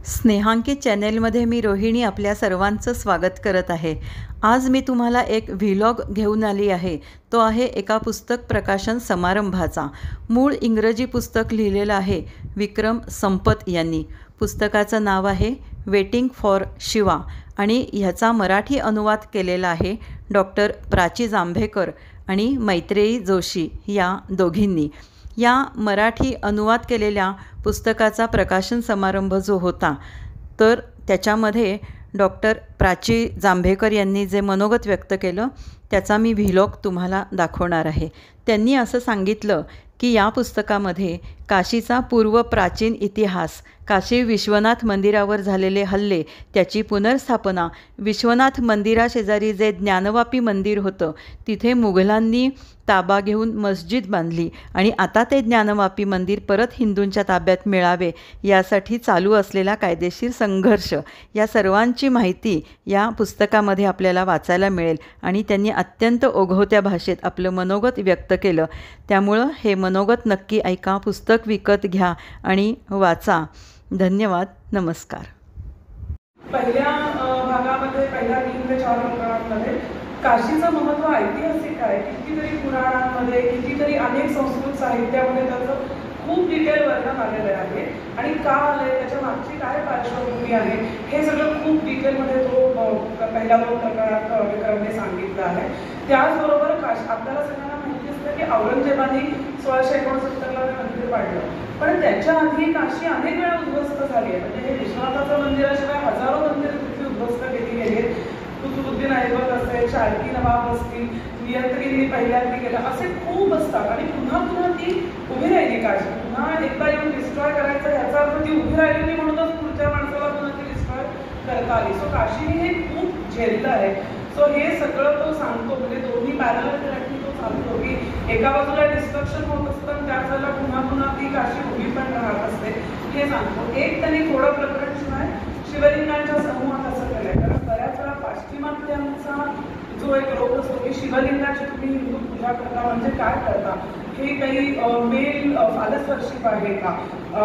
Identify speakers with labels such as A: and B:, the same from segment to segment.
A: स्नेहांकित चॅनेलमध्ये मी रोहिणी आपल्या सर्वांचं स्वागत करत आहे। आज मी तुम्हाला एक व्लॉग घेऊन आली आहे। तो आहे एका पुस्तक प्रकाशन समारंभाचा। मूळ इंग्रजी पुस्तक लिहिलेलं आहे विक्रम संपत यांनी। पुस्तकाचं नाव आहे वेटिंग फॉर शिवा आणि ह्याचा मराठी अनुवाद केलेला आहे डॉक्टर प्राची जांभेकर आणि मैत्रेयी जोशी या दोघींनी। या मराठी अनुवाद केलेल्या पुस्तकाचा प्रकाशन समारंभ जो होता तर त्याच्यामध्ये डॉक्टर प्राची जांभेकर यांनी जे मनोगत व्यक्त केलं त्याचा मी व्लॉग तुम्हाला दाखवणार आहे। त्यांनी असं सांगितलं की या पुस्तकामध्ये काशीचा पूर्व प्राचीन इतिहास, काशी विश्वनाथ मंदिरावर झालेले हल्ले, त्याची पुनर्स्थापना, विश्वनाथ मंदिराशेजारी जे ज्ञानवापी मंदिर होतं तिथे मुघलांनी ताबा घेऊन मस्जिद बांधली आणि आता ते ज्ञानवापी मंदिर परत हिंदूंच्या ताब्यात मिळावे यासाठी चालू असलेला कायदेशीर संघर्ष, या सर्वांची माहिती या पुस्तकामध्ये आपल्याला वाचायला मिळेल आणि त्यांनी अत्यंत ओघवत्या भाषेत आपलं मनोगत व्यक्त केलं। त्यामुळं हे मनोगत नक्की ऐका, पुस्तक विकत घ्या आणि वाचा। धन्यवाद, नमस्कार।
B: पहिल्या भागामध्ये पहिल्या 3 ते 4 प्रकरणांमध्ये काशीचं महत्त्व ऐतिहासिक आहे। कितीतरी पुराणांमध्ये, कितीतरी अनेक संस्कृत साहित्यामध्ये त्याचं खूप डिटेल वर्णन आलेलं आहे आणि का आलंय, त्याच्या मागची काय पार्श्वभूमी आहे हे सगळं खूप डिटेलमध्ये तो पहिल्या 2 प्रकरणात विक्रमने सांगितलं आहे। त्याचबरोबर आपल्याला सगळ्यांना माहिती असतं की औरंगजेबाने 1669ला मंदिर पाडलं, पण त्याच्या आधी काशी अनेक वेळा उद्ध्वस्त झाली आहे। म्हणजे हे विश्वनाथाचं मंदिराशिवाय हजारो मंदिरं तिथे उद्ध्वस्त केली गेली आहेत। कुतुबुद्दीन ऐबक असेल, शार्की नवाब असतील, नियंत्रींनी पहिल्यांदा केलं, असे खूप असतात आणि पुन्हा पुन्हा ती उभी राहिली काशी। पुन्हा एकदा येऊन डिस्ट्रॉय करायचं याचा अर्थ ती उभी राहिली म्हणूनच पुढच्या माणसाला पुन्हा ती डिस्ट्रॉय करता आली। सो काशीने हे खूप झेललं आहे। सो हे सगळं तो सांगतो, म्हणजे दोन्ही पॅरलल ट्रॅकनी तो सांगतो की एका बाजूला डिस्ट्रक्शन होत असतं, त्याच वेळेला पुन्हा पुन्हा ती काशी उभी पण राहत असते हे सांगतो। एक त्यांनी थोडं प्रकरण शिवाय शिवलिंगांच्या समूहात असं केलंय, कारण बऱ्याच वेळा पाश्चिमात्यांचा जो एक रोग असतो की शिवलिंगाची तुम्ही हिंदू पूजा करता म्हणजे काय करता, हे काही मेल फादर्स वर्शिप आहे का,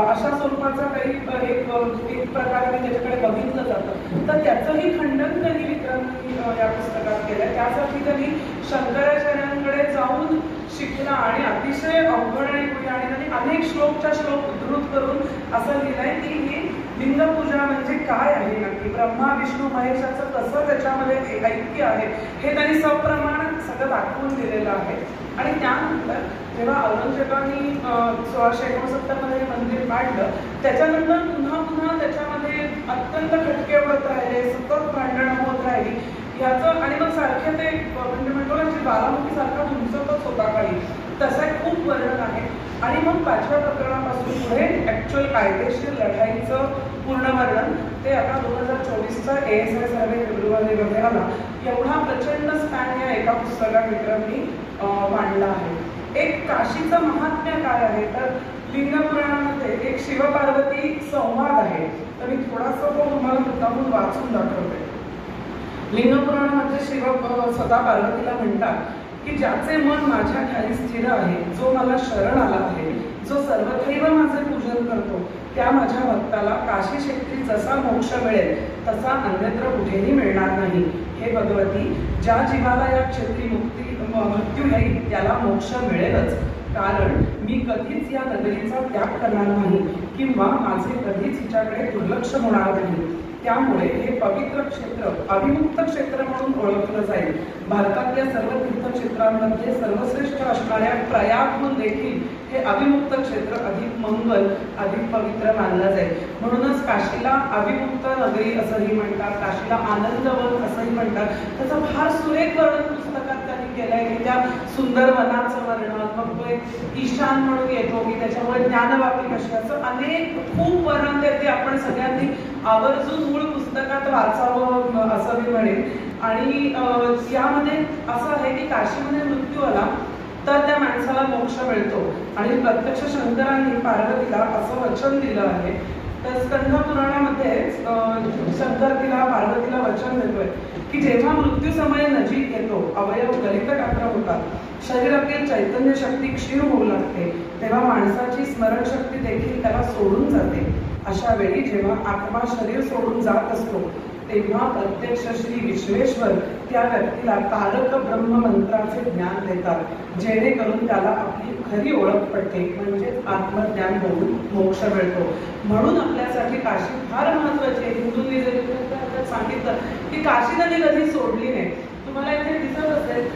B: अशा स्वरूपाचा काही एक प्रकारे त्याच्याकडे बघितलं जातं। तर त्याचंही खंडन त्यांनी विक्रमनी या पुस्तकात केलं। त्यासाठी त्यांनी शंकराचार्यांकडे जाऊन शिकला आणि अतिशय अवघड आणि त्यांनी अनेक श्लोकच्या श्लोक उद्धृत करून असं लिहिलंय की ही लिंगपूजा म्हणजे काय आहे नक्की, ब्रह्मा विष्णू महेशाचं कसं त्याच्यामध्ये ऐक्य आहे हे त्यांनी सप्रमाण सगळं दाखवून दिलेलं आहे। आणि त्यानंतर जेव्हा औरंगजेबाने 1669 मध्ये मंदिर पाडलं, त्याच्यानंतर पुन्हा पुन्हा त्याच्यामध्ये अत्यंत खटके होत राहिले, सतत भांडणं होत राहिली ह्याचं, आणि मग सारखे ते म्हणजे म्हणतो ना ज्वालामुखी सारखा धुमसतच होता काही, तसं खूप वर्णन आहे। आणि मग 5व्या प्रकरणापासून पुढे ऍक्च्युअल कायदेशीर लढाईचं पूर्ण वर्णन ते आता 2024चा ASI सर्वे फेब्रुवारीमध्ये आला, एवढा प्रचंड स्पॅन या एका पुस्तकात विक्रमनी मांडला आहे। एक काशीचं महात्म्य काय आहे तर लिंगपुराणामध्ये एक शिवपार्वती संवाद आहे, तर मी थोडासा तो तुम्हाला मुद्दामून वाचून दाखवते। लिंगपुराणामध्ये शिव स्वतः पार्वतीला म्हणतात की ज्याचे मन माझ्या ठाई स्थिर आहे, जो मला शरण आला आहे, जो सर्वथैव माझे पूजन करतो, त्या माझ्या भक्ताला काशी क्षेत्री जसा मोक्ष मिळेल तसा अन्यत्र कुठेही मिळणार नाही। हे भगवती, ज्या जीवाला या क्षेत्री मृत्यू येईल त्याला मोक्ष मिळेलच, कारण मी कधीच या नगरीचा त्याग करणार नाही किंवा माझे कधीच हिच्याकडे दुर्लक्ष होणार नाही। त्यामुळे हे पवित्र क्षेत्र अविमुक्त क्षेत्र म्हणून ओळखलं जाईल। भारतातल्या सर्व तीर्थक्षेत्रांमध्ये सर्वश्रेष्ठ असणाऱ्या प्रयागहून देखील हे अविमुक्त क्षेत्र अधिक मंगल, अधिक पवित्र मानलं जाईल। म्हणूनच काशीला अविमुक्त नगरी असंही म्हणतात, काशीला आनंदवन असंही म्हणतात। त्याचं फार सुरेख वर्णन पुस्तकात त्यांनी केलंय की त्या सुंदर वनाचं वर्णन, मग तो एक ईशान म्हणून येतो की त्याच्यामुळे ज्ञानवापी कशी, असं अनेक खूप वर्णन ते आपण सगळ्यांनी आवर्जून मूळ पुस्तकात वाचावं असं मी म्हणेन। आणि यामध्ये असं आहे की काशीमध्ये मृत्यू आला तर त्या माणसाला मोक्ष मिळतो आणि प्रत्यक्ष शंकरांनी पार्वतीला असं वचन दिलं आहे। तर स्कंद पुराणामध्ये शंकर तिला पार्वतीला वचन देतोय की जेव्हा मृत्यू समय नजीक येतो, अवयव गलितगात्र होतात, शरीरातील चैतन्य शक्ती क्षीण होऊ लागते, तेव्हा माणसाची स्मरणशक्ती देखील त्याला सोडून जाते। अशा वेळी जेव्हा आत्मा शरीर सोडून जात असतो तेव्हा प्रत्यक्ष श्री विश्वेश्वर त्या व्यक्तीला तारक ब्रह्म मंत्राचे ज्ञान देतात, जेणेकरून त्याला आपली खरी ओळख पडते, म्हणजेच आत्मज्ञान होऊन मोक्ष मिळतो. म्हणून आपल्यासाठी काशी फार महत्वाची आहे. हिंदूंनी जरी सांगितलं की काशी त्यांनी कधी सोडली नाही. तुम्हाला इथे दिसत असेल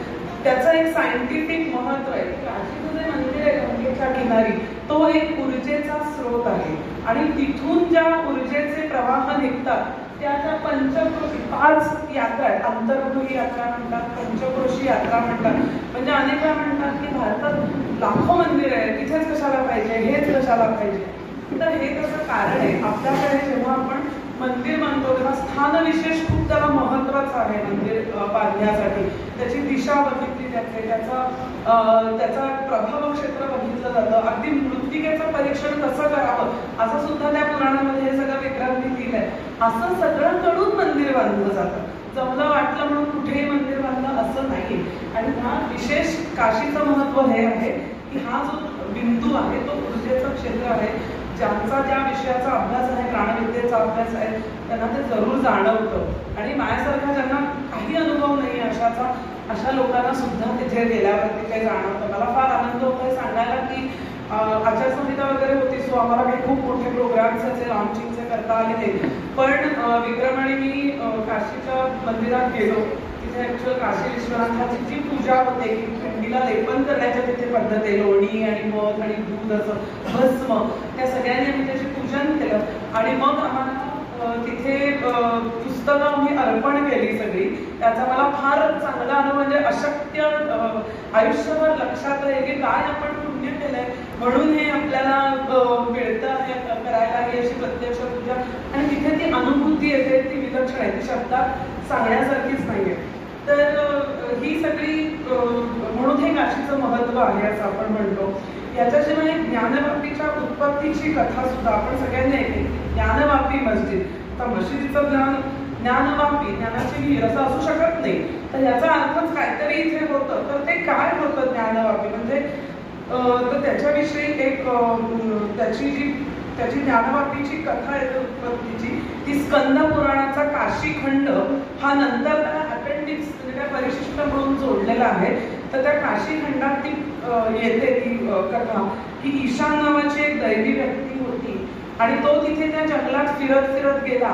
B: त्याचं एक सायंटिफिक महत्व आहे. काशीचं जे मंदिर आहे गंगेच्या किनारी, तो एक ऊर्जेचा स्रोत आहे आणि तिथून ज्या ऊर्जेचे प्रवाह निघतात त्या पंचक्रोशी 5 यात्रा आहेत. अंतर्गृही यात्रा म्हणतात, पंचक्रोशी यात्रा म्हणतात. म्हणजे अनेक वेळा म्हणतात की भारतात लाखो मंदिर आहे, तिथेच कशाला पाहिजे, हेच कशाला पाहिजे. तर हे त्याचं कारण आहे. आपल्याकडे जेव्हा आपण मंदिर बांधतो तेव्हा स्थानविशेष खूप त्याला महत्वाचं आहे. मंदिर बांधण्यासाठी त्याची दिशा बघितली जाते, त्याचा प्रभाव क्षेत्र बघितलं जातं. अगदी मृत्तिकेचं परीक्षण कसं करावं असं सुद्धा त्या पुराणामध्ये हे सगळं विक्रांती दिलंय. असं सगळं कडून मंदिर बांधलं जातं. जमलं वाटलं म्हणून कुठेही मंदिर बांधलं असं नाही. आणि हा विशेष काशीचं महत्व हे आहे की हा जो बिंदू आहे तो ऊर्जेचं क्षेत्र आहे. ज्यांचा ज्या विषयाचा अभ्यास आहे, प्राणविद्येचा अभ्यास आहे, त्यांना ते जरूर जाणवतं. आणि माझ्यासारखा ज्यांना काही अनुभव नाही अशाचा, अशा लोकांना सुद्धा तिथे गेल्यावरती ते जाणवतं. मला फार आनंद होतोय सांगायला की आचारसंहिता वगैरे होती, सो आम्हाला काही खूप मोठे प्रोग्राम्स असे लॉन्चिंगचे करता आले नाही. पण विक्रम आणि मी काशीच्या मंदिरात गेलो. तिथे ऍक्च्युअल काशी विश्वनाथाची जी पूजा होते की थंडीला लेपन करण्याच्या तिथे पद्धत आहे, लोणी आणि मध आणि दूध असं भस्म, त्या सगळ्यांनी आम्ही त्याचे पूजन केलं आणि मग आम्हाला तिथे पुस्तकं आम्ही अर्पण केली सगळी. त्याचा मला फार चांगला अनुभव, म्हणजे अशक्य आयुष्यभर लक्षात राहील की काय आपण पुण्य केलंय म्हणून हे आपल्याला मिळतं आहे करायला ही अशी प्रत्यक्ष पूजा. आणि तिथे ती अनुभूती येते, ती विलक्षण आहे, ती शब्दात सांगण्यासारखीच नाहीये. तर ही सगळी म्हणून हे काशीचं महत्व आहे असं आपण म्हणतो. याच्याशिवाय ज्ञानवापीच्या उत्पत्तीची कथा सुद्धा आपण सगळ्यांनी ऐकली. ज्ञानवापी मस्जिद, आता मशिदीचं ज्ञानवापी, ज्ञानाची विहीर असं असू शकत नाही. तर याचा अर्थच काहीतरी इथे होतं. तर ते काय होतं ज्ञानवापी म्हणजे, तर त्याच्याविषयी एक त्याची ज्ञानवापीची कथा आहे उत्पत्तीची, ती स्कंद पुराणाचा काशीखंड हा नंतर त्याला अपेंडिक्स म्हणजे त्या परिशिष्ट म्हणून जोडलेला आहे. तर त्या काशीखंडात ती येते ती कथा की ईशान नावाची एक दैवी व्यक्ती होती आणि तो तिथे त्या जंगलात फिरत फिरत गेला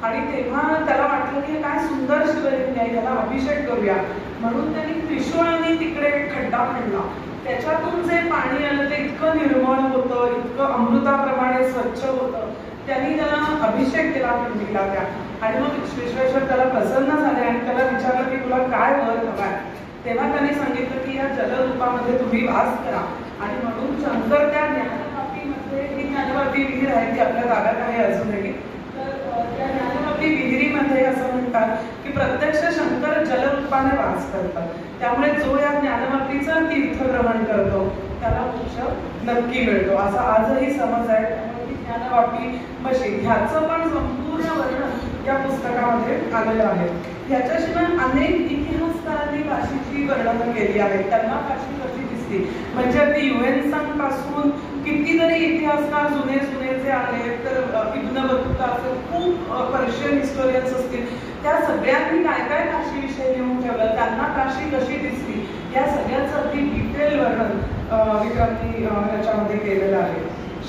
B: आणि तेव्हा त्याला वाटलं की काय सुंदर शिवलिंग आहे, त्याला अभिषेक करूया. म्हणून त्यांनी त्रिशूळाने तिकडे खड्डा खणला. त्याच्यातून जे पाणी आलं ते इतकं निर्मळ होतं, इतकं अमृताप्रमाणे स्वच्छ होतं. त्यांनी त्याला अभिषेक केला थंडीला त्या. आणि मग विश्वेश्वर त्याला प्रसन्न झाले आणि त्याला विचारलं की तुला काय वर हवाय. तेव्हा त्यांनी सांगितलं की या जलरूपामध्ये तुम्ही वास करा. आणि म्हणून शंकर त्या ज्ञानवापीमध्ये, ही ज्ञानवापी विहीर आहे ती आपल्या ताब्यात आहे अजूनही. तर त्या ज्ञानवापी विहिरीमध्ये असं म्हणतात की प्रत्यक्ष शंकर जलरूपाने वास करतात. त्यामुळे जो या ज्ञानवापीचं तीर्थग्रहण करतो त्याला मोक्ष नक्की मिळतो असा आजही समज आहे. त्यामुळे ही ज्ञानवापी मशीद ह्याचं पण संपूर्ण वर्णन या पुस्तकामध्ये आलेलं आहे. ह्याच्याशिवाय अनेक इतिहासकारांनी काशीची वर्णनं केली आहेत. त्यांना काशी कशी दिसली म्हणजे अगदी युएनसांपासून कितीतरी इतिहासकार जुने जे आले, तर इब्न बतूता असेल, खूप पर्शियन हिस्टोरियन्स असतील, त्या सगळ्यांनी काय काय काशीविषयी लिहून ठेवलं, त्यांना काशी कशी दिसली या सगळ्याचं अगदी डिटेल वर्णन विक्रांती याच्यामध्ये केलेलं आहे.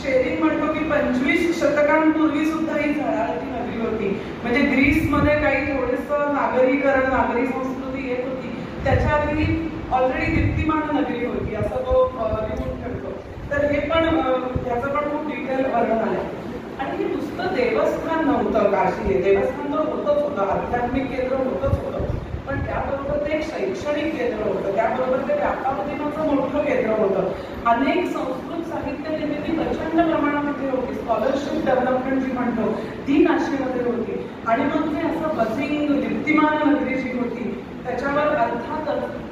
B: शेरिंग म्हणतो की 25 शतकांपूर्वी सुद्धा ही झळाळती नगरी होती. म्हणजे ग्रीसमध्ये काही थोडंसं नागरीकरण, नागरी संस्कृती येत होती, त्याच्या आधी ऑलरेडी दीप्तिमान नगरी होती असं तो लिहून ठेवतो. तर हे पण ह्याचं पण खूप डिटेल वर्णन आहे. आणि हे नुसतं देवस्थान नव्हतं काशी, देवस्थान तर होतच होतं, आध्यात्मिक केंद्र होतच होतं, पण त्याबरोबर ते एक शैक्षणिक केंद्र होतं, त्याबरोबर ते व्यापारोद्योगाचं मोठं केंद्र होतं. अनेक संस्कृत साहित्य निर्मिती प्रचंड प्रमाणामध्ये होती. स्कॉलरशिप डेव्हलपमेंट जी म्हणतो ती काशीमध्ये होती. आणि मग ते असं बसिंग दीप्तिमान नगरी जी होती त्याच्यावर अर्थातच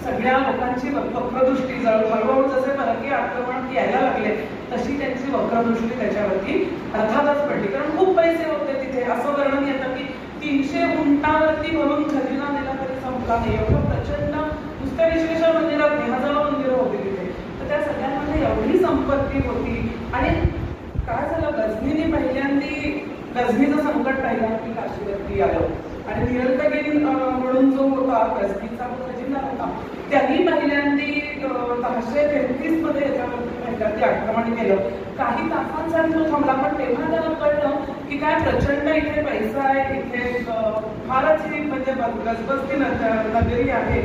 B: सगळ्या लोकांची वक्रदृष्टी, हळूहळू जसे परकीय आक्रमण यायला लागले तशी त्यांची वक्रदृष्टी त्याच्यावरती अर्थातच पडली. कारण खूप पैसे होते तिथे. असं वर्णन येतं की 300 उंटावरती भरून खजिना दिला तरी संपला नाही, एवढं प्रचंड. नुसत्या विश्वेश्वर मंदिरात हजारो मंदिरं होती तिथे. तर त्या सगळ्यांमध्ये एवढी संपत्ती होती. आणि काय झालं, गझनीचं संकट पहिल्यांदा काशीवरती आलं आणि निरंतगिरी म्हणून जो होता गझनीचा जो खजिनदार होता त्यांनी पहिल्यांदा 1033 मध्ये याच्यावरती आक्रमण केलं. काही तासांसाठी तो थांबला, पण तेव्हा त्याला कळलं की काय प्रचंड इथे पैसा आहे, इथे फारच ही म्हणजे गजबजती नगरी आहे.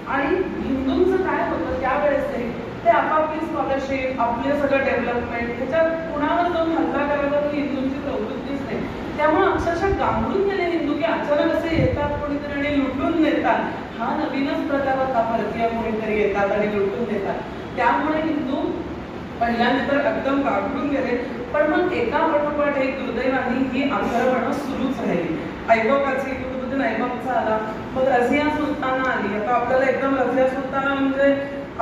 B: आणि हिंदूंचं काय होतं त्यावेळेस ते आपापली स्कॉलरशिप, आपले सगळं डेव्हलपमेंट ह्याच्यात कुणावर जाऊन हल्ला करायला ही हिंदूंची प्रवृत्तीच नाही. त्यामुळे अक्षरशः गांभून गेले हिंदू की अचानक असे येतात कोणीतरी आणि लुटून नेतात. हा नवीनच प्रकार होता, परकीय कोणीतरी येतात आणि लुटून नेतात. त्यामुळे हिंदू पहिल्यांदा तर एकदम गांभून गेले. पण मग एका पाठोपाठ एक दुर्दैवाने ही आक्रमणं सुरूच राहिली. ऐबकाची कुतुबुद्दीन ऐबकचा आला, मग रझिया सुलताना आली. आता आपल्याला एकदम रझिया सुलताना म्हणजे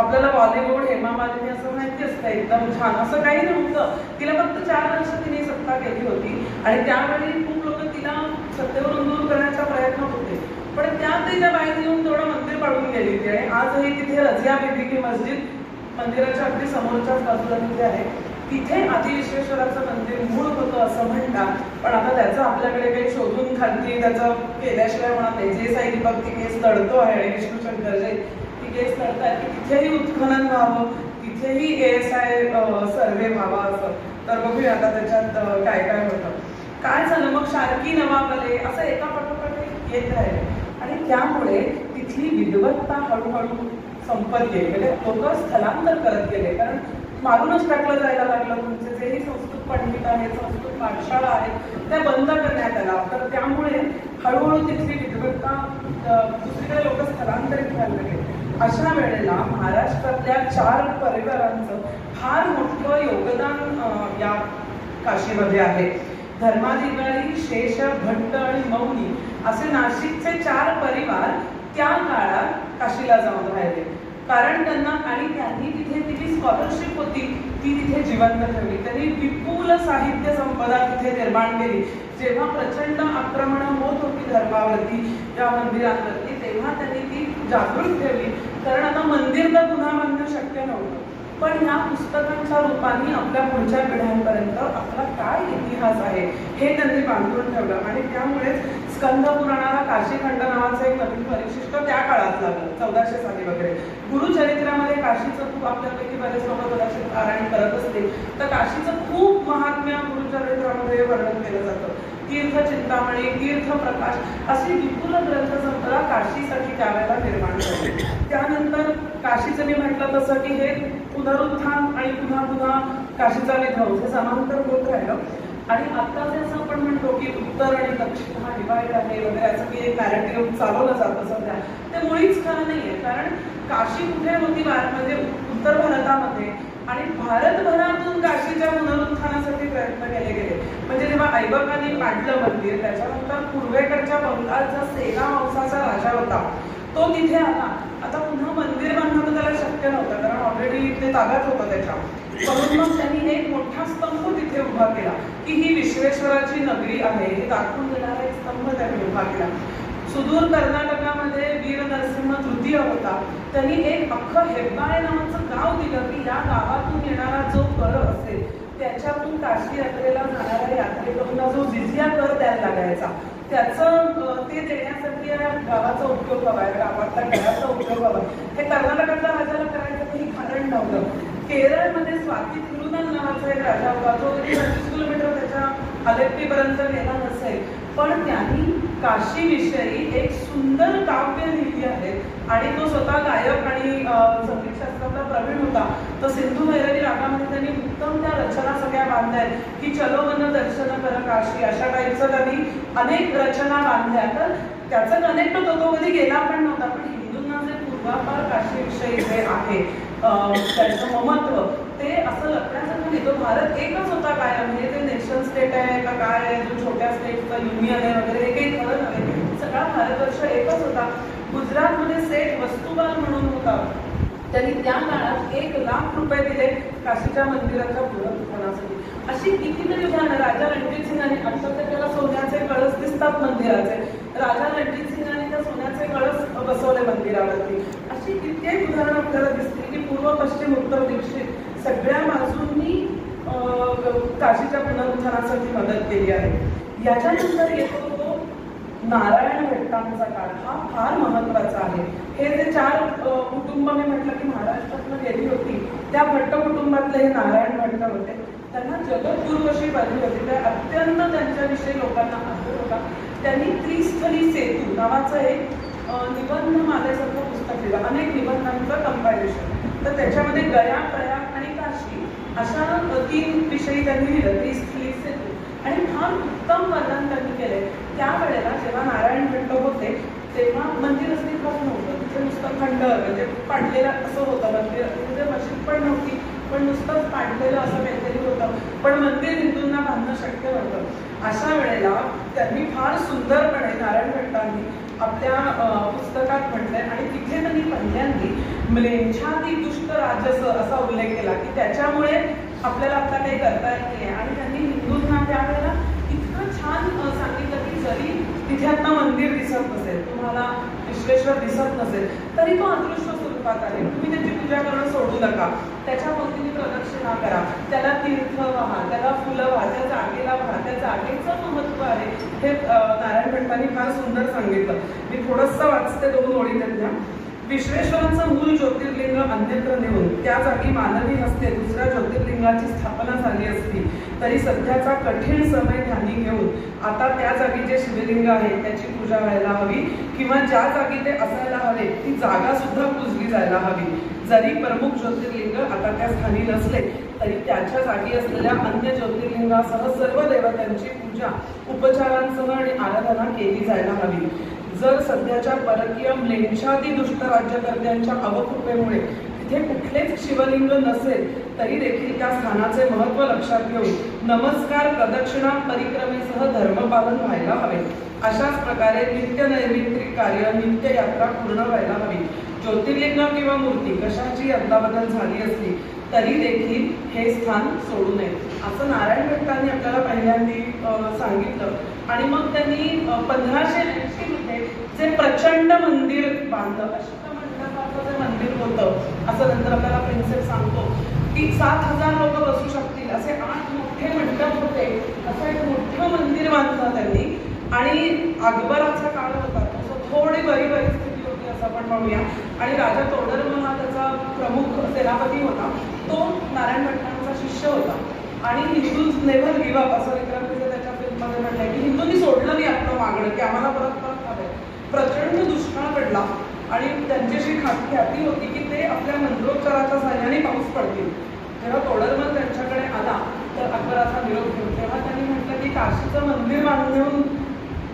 B: आपल्याला बॉलिवूड हेमा मालिनी असं माहिती असतं एकदम छान, असं काही नव्हतं. तिला फक्त 4 वर्ष तिने सत्ता केली होती आणि त्यावेळी खूप लोक तिला सत्तेवरून दूर करण्याचा प्रयत्न होते. पण त्यातही त्या बाईने येऊन तेवढं मंदिर पाडून गेली होती. आणि आजही तिथे रझिया बीबी की मस्जिद मंदिराच्या अगदी समोरच्याच बाजूला तिथे आहे. तिथे आदी विश्वेश्वराचं मंदिर मूळ होतं असं म्हणतात. पण आता त्याचं आपल्याकडे काही शोधून खालती त्याचं केल्याशिवाय म्हणत नाही. जे साई दीपक ती केस लढतो आहे आणि विष्णू शंकर जे ती केस लढतात की तिथेही उत्खनन व्हावं, तिथेही ASI सर्वे व्हावा असं. तर बघूया आता त्याच्यात काय काय होतं. काय झालं मग, शार्की नवाब आले, असं एका पाठोपाठ येत राहिले. आणि त्यामुळे तिथली विद्वत्ता हळूहळू संपत गेली. म्हणजे लोक स्थलांतर करत गेले, कारण मारूनच टाकलं जायला लागलं. तुमचे जेही संस्कृत पंडित आहेत, संस्कृत पाठशाळा आहेत, त्या बंद करण्यात आल्या. तर त्यामुळे हळूहळू तिथली विद्वत्ता दुसरीकडे लोक स्थलांतरित व्हायला लागले. अशा वेळेला महाराष्ट्रातल्या 4 परिवारांचं फार मोठं योगदान या काशीमध्ये आहे. धर्माधिकारी, शेष, भट्ट आणि मौनी असे नाशिकचे 4 परिवार त्या काळात काशीला जाऊन राहिले. कारण त्यांनी तिथे जी स्कॉलरशिप होती ती तिथे जिवंत ठेवली. त्यांनी विपुल साहित्य संपदा तिथे निर्माण केली. जेव्हा प्रचंड आक्रमणं होत होती धर्मावरती, या मंदिरांवरती, तेव्हा त्यांनी ती जागृत ठेवली. कारण आता मंदिर तर पुन्हा बांधणं शक्य नव्हतं. पण या पुस्तकांच्या रूपाने आपल्या पुढच्या पिढ्यांपर्यंत आपला काय इतिहास आहे हे त्यांनी बांधून ठेवलं. आणि त्यामुळेच स्कंद पुराणाला काशीखंड नावाचं एक नवीन परिशिष्ट त्या काळात लागलं, 1400 साली वगैरे. गुरुचरित्रामध्ये काशीचं खूप, आपल्यापैकी बरेच लोक कदाचित पारायण करत असतील तर काशीचं खूप महात्म्य गुरुचरित्रामध्ये वर्णन केलं जातं. तीर्थ चिंतामणी, तीर्थ प्रकाश अशी विपुल ग्रंथसंपदा काशीसाठी त्यावेळेला निर्माण झाली. त्यानंतर काशीचं मी म्हटलं तसं की हे पुनरुत्थान आणि पुन्हा पुन्हा काशीचा विध्वंस हे समांतर होत राहिलं. आणि आता जे असं आपण म्हणतो की उत्तर आणि दक्षिण हा डिवाइड आहे वगैरे असं की एक नॅरेटिव्ह चालवलं जातं सध्या, ते मुळीच खरं नाही आहे. कारण काशी कुठे होती म्हणजे उत्तर भारतामध्ये, आणि भारतभरातून काशीच्या पुनरुत्थानासाठी प्रयत्न केले गेले. म्हणजे जेव्हा ऐबकांनी पाडलं मंदिर, त्याच्यानंतर पूर्वेकडच्या बंगालचा सेना वंशाचा राजा होता तो तिथे आला. आता पुन्हा मंदिर बांधणं तर त्याला शक्य नव्हतं, कारण ऑलरेडी ते ताब्यात होतं त्याच्या. म्हणून मग त्यांनी एक मोठा स्तंभ तिथे उभा केला की ही विश्वेश्वराची नगरी आहे हे दाखवून देणारा एक स्तंभ त्यांनी उभा केला. सुदूर कर्नाटकामध्ये वीर नरसिंह तृतीय होता, त्यांनी एक अख्खं हेब्बाळे नावाचं गाव दिलं की या गावातून येणारा जो कर असेल त्याच्यातून काशी यात्रेला जाणाऱ्या यात्रेकरूंना जो जिझिया कर द्यायला लागायचा त्याचं ते देण्यासाठी या गावाचा उपयोग व्हावा, गावातल्या घराचा उपयोग व्हावा. हे कर्नाटकातल्या राजाला करायचं काही कारण नव्हतं. केरळमध्ये स्वाती तिरुनल नावाचा एक राजा होता, जो 25 किलोमीटर त्याच्या अलेप्पीपर्यंत गेला नसेल, पण त्यांनी काशीविषयी एक सुंदर काव्य लिहिली आहे. आणि तो स्वतः गायक आणि संगीतशास्त्रातला प्रवीण होता. तर सिंधू भैरवी रागामध्ये त्यांनी उत्तम त्या रचना सगळ्या बांधल्या आहेत की चलो मन दर्शन कर काशी, अशा टाईपचं त्यांनी अनेक रचना बांधल्या. तर त्याचं कनेक्ट तो कधी गेला पण नव्हता. पण हिंदूंना जे पूर्वापार काशीविषयी जे आहे त्याचं महत्व ते असं लपण्यासारखं नाही. तो भारत एकच होता कायम. हे ते नेशन स्टेट आहे का काय आहे, जो छोट्या स्टेटचं युनियन आहे वगैरे, हे काही खरं नव्हे. सगळा भारतवर्ष एकच होता. गुजरातमध्ये सेठ वस्तुबाल म्हणून होता, त्यांनी त्या काळात 1 लाख रुपये दिले काशीच्या मंदिराच्या पुनरुत्थानासाठी. अशी कितीतरी उदाहरणं. राजा रणजित सिंगांनी, आता त्याला सोन्याचे कळस दिसतात मंदिराचे, राजा रणजित सिंगांनी त्या सोन्याचे कळस बसवले मंदिरावरती. अशी कित्येक उदाहरणं आपल्याला दिसतील की पूर्व पश्चिम उत्तर दक्षिण सगळ्या बाजूंनी काशीच्या पुनरुत्थानासाठी मदत केली आहे. याच्यानंतर येतो तो नारायण भट्टांचा काळ. हा फार महत्वाचा आहे. हे जे 4 कुटुंब मी म्हटलं की महाराष्ट्रातून गेली होती, त्या भट्ट कुटुंबातले हे नारायण भट्ट होते. त्यांना जगद्गुरू अशी पदवी होती. त्या अत्यंत त्यांच्याविषयी लोकांना आदर होता. त्यांनी त्रिस्थली सेतू नावाचं एक निबंध मालेसारखं पुस्तक लिहिलं, अनेक निबंधांचं कंपायलेशन. तर त्याच्यामध्ये गया, प्रयाग आणि काशी अशा 3 विषयी त्यांनी लिहिलं, त्रिस्थली सेतू. आणि फार उत्तम वर्णन त्यांनी केले. त्यावेळेला जेव्हा नारायण भट्ट होते तेव्हा मंदिर अस्तित्वात नव्हतं. तिथे नुसतं खंडर म्हणजे पाडलेलं असं होतं मंदिर. तिथे मशीद पण नव्हती, पण नुसतंच पाडलेलं असं काहीतरी होतं. पण मंदिर हिंदूंना बांधणं शक्य नव्हतं. अशा वेळेला त्यांनी फार सुंदरपणे नारायण भट्टांनी आपल्या पुस्तकात म्हटलंय आणि तिथे त्यांनी पहिल्यांदी म्लेच्छादी दुष्ट राजस असा उल्लेख केला की त्याच्यामुळे आपल्याला आता काही करता येत नाही. आणि त्यांनी हिंदूंना त्यावेळेला इतकं छान सांगितलं की जरी तिथे आता मंदिर दिसत नसेल, तुम्हाला विश्वेश्वर दिसत नसेल, तरी तो अदृश्य स्वरूपात आहे. तुम्ही त्याची पूजा करणं सोडू नका. त्याच्या भोवतीने प्रदक्षिणा करा, त्याला तीर्थ व्हा, त्याला फुलं व्हा, त्या जागेला व्हा. त्या जागेचं महत्व आहे हे नारायण भट्टांनी फार सुंदर सांगितलं. मी थोडंसं वाचते 2 ओळी त्यांच्या. विश्वेश्वराचं मूळ ज्योतिर्लिंग अन्यत्र नेऊन त्या जागी मानवी हस्ते दुसऱ्या ज्योतिर्लिंगाची स्थापना झाली असती तरी सध्याचा कठीण समय ध्यानी घेऊन आता त्या जागी जे शिवलिंग आहे त्याची पूजा व्हायला हवी किंवा ज्या जागी ते असायला हवे ती जागा सुद्धा पूजली जायला हवी. जरी प्रमुख ज्योतिर्लिंग आता त्या स्थानी नसले तरी त्याच्या जागी असलेल्या अन्य ज्योतिर्लिंगासह सर्व देवतांची पूजा उपचारांसह आणि आराधना केली जायला हवी. जर सध्याच्या परकीय म्लेच्छादी दुष्ट राज्यकर्त्यांच्या अवकृपेमुळे तिथे कुठलेच शिवलिंग नसेल तरी देखील त्या स्थानाचे महत्व लक्षात घेऊन नमस्कार, प्रदक्षिणा, परिक्रमेसह धर्मपालन व्हायला हवे. अशाच प्रकारे नित्य नैमित्तिक कार्य, नित्य यात्रा पूर्ण व्हायला हवी. ज्योतिर्लिंग किंवा मूर्ती कशाची अदलाबदल झाली असली तरी देखील हे स्थान सोडू नये असं नारायण भट्टांनी आपल्याला पहिल्यांदी सांगितलं. आणि मग त्यांनी 1580 मध्ये जे प्रचंड मंदिर बांधलं, अष्टमंडपाचं जे मंदिर होतं असं नंतर आपल्याला प्रिन्सेप सांगतो की 7000 लोक बसू शकतील असे 8 मोठे मंडप होते. असं एक मोठं मंदिर बांधलं त्यांनी. आणि अकबराचा काळ होता, तसं थोडी बरी परिस्थिती होती असं आपण म्हणूया. आणि राजा तोडरमल हा त्याचा प्रमुख सेनापती होता. तो नारायण भट्टांचा शिष्य होता. आणि हिंदूज नेव्हर गिव्ह अप असं विक्रमसिंह त्याच्या फिल्ममध्ये म्हटलंय की हिंदूंनी सोडलं नाही आपलं मागणं की आम्हाला परत हवंय. प्रचंड दुष्काळ पडला आणि त्यांच्याशी ख्याती होती की ते आपल्या मंत्रोच्चाराच्या सहाय्याने पाऊस पडतील. जेव्हा तोडरमल त्यांच्याकडे आला तर अकबराचा विरोध घेऊन तेव्हा त्यांनी म्हटलं की काशीचं मंदिर बांधून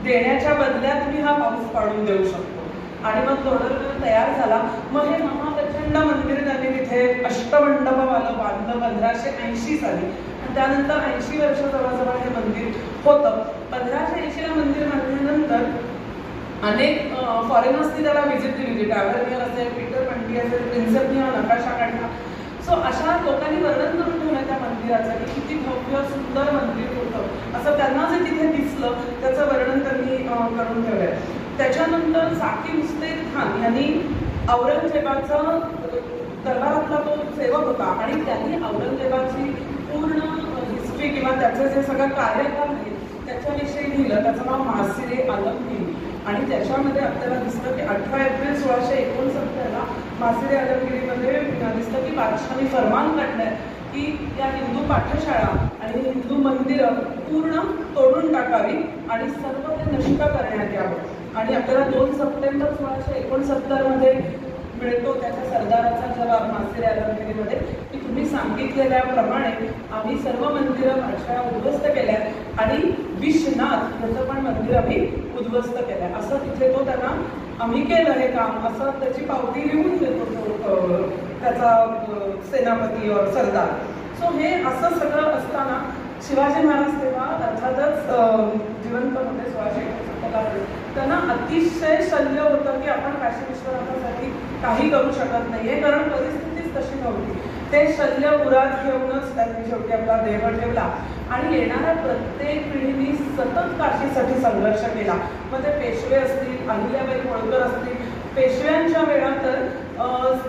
B: देण्याच्या बदल्यात मी हा पाऊस पाडून देऊ शकतो. आणि मग तोडरमल तयार झाला. मग हे महाप्रचंड मंदिर त्यांनी तिथे अष्टमंडपवालं बांधलं 1580 साली. आणि त्यानंतर 80 वर्ष जवळजवळ हे मंदिर होतं. 1580 ला मंदिर बांधल्यानंतर अनेक फॉरेनर्सनी त्याला व्हिजिट दिली. ट्रॅव्हलर असेल, पीटर पंडी असेल, प्रिन्सेपनी हा नकाशा काढला. सो अशा लोकांनी वर्णन करून ठेवलं त्या मंदिराचं की किती भव्य सुंदर मंदिर होतं असं त्यांना जे तिथे दिसलं त्याचं वर्णन त्यांनी करून ठेवलंय. त्याच्यानंतर साकी मुस्तैद खान यांनी औरंगजेबाचा दरबारातला तो सेवक होता आणि त्यांनी औरंगजेबाची पूर्ण हिस्ट्री किंवा त्याचं जे सगळं कार्यकाल आहे त्याच्याविषयी लिहिलं. त्याचं नाव मासिरे आलमगीर. आणि त्याच्यामध्ये आपल्याला दिसतं की 18 एप्रिल 1669 मासिरे आलमगिरीमध्ये दिसतं की बादशाहाने फरमान काढलंय की या हिंदू पाठशाळा आणि हिंदू मंदिरं पूर्ण तोडून टाकावी आणि सर्व ते नष्ट करण्यात यावं. आणि आपल्याला 2 सप्टेंबर 1669 मध्ये मिळतो त्याच्या सरदाराचा जबाब मासिरे आलमगिरीमध्ये की तुम्ही सांगितलेल्याप्रमाणे आम्ही सर्व मंदिरं पाठशाळा उद्ध्वस्त केल्यात आणि विश्वनाथ याचं पण मंदिर आम्ही उद्ध्वस्त केलंय असं तिथे तो त्यांना आम्ही केलं हे काम असं त्याची पावती लिहून देतो त्याचा सेनापती और सरदार. सो हे असं सगळं असताना शिवाजी महाराज तेव्हा अर्थातच जिवंत होते 1669. त्यांना अतिशय शल्य होतं की आपण काशी विश्वनाथासाठी काही करू शकत नाहीये कारण परिस्थितीच तशी नव्हती. ते शल्य उरात घेऊनच त्यांनी शेवटी आपला देह ठेवला आणि येणाऱ्या प्रत्येक पिढीने सतत काशीसाठी संघर्ष केला. मग ते पेशवे असतील, अहिल्याबाई होळकर असतील, पेशव्यांच्या वेळा तर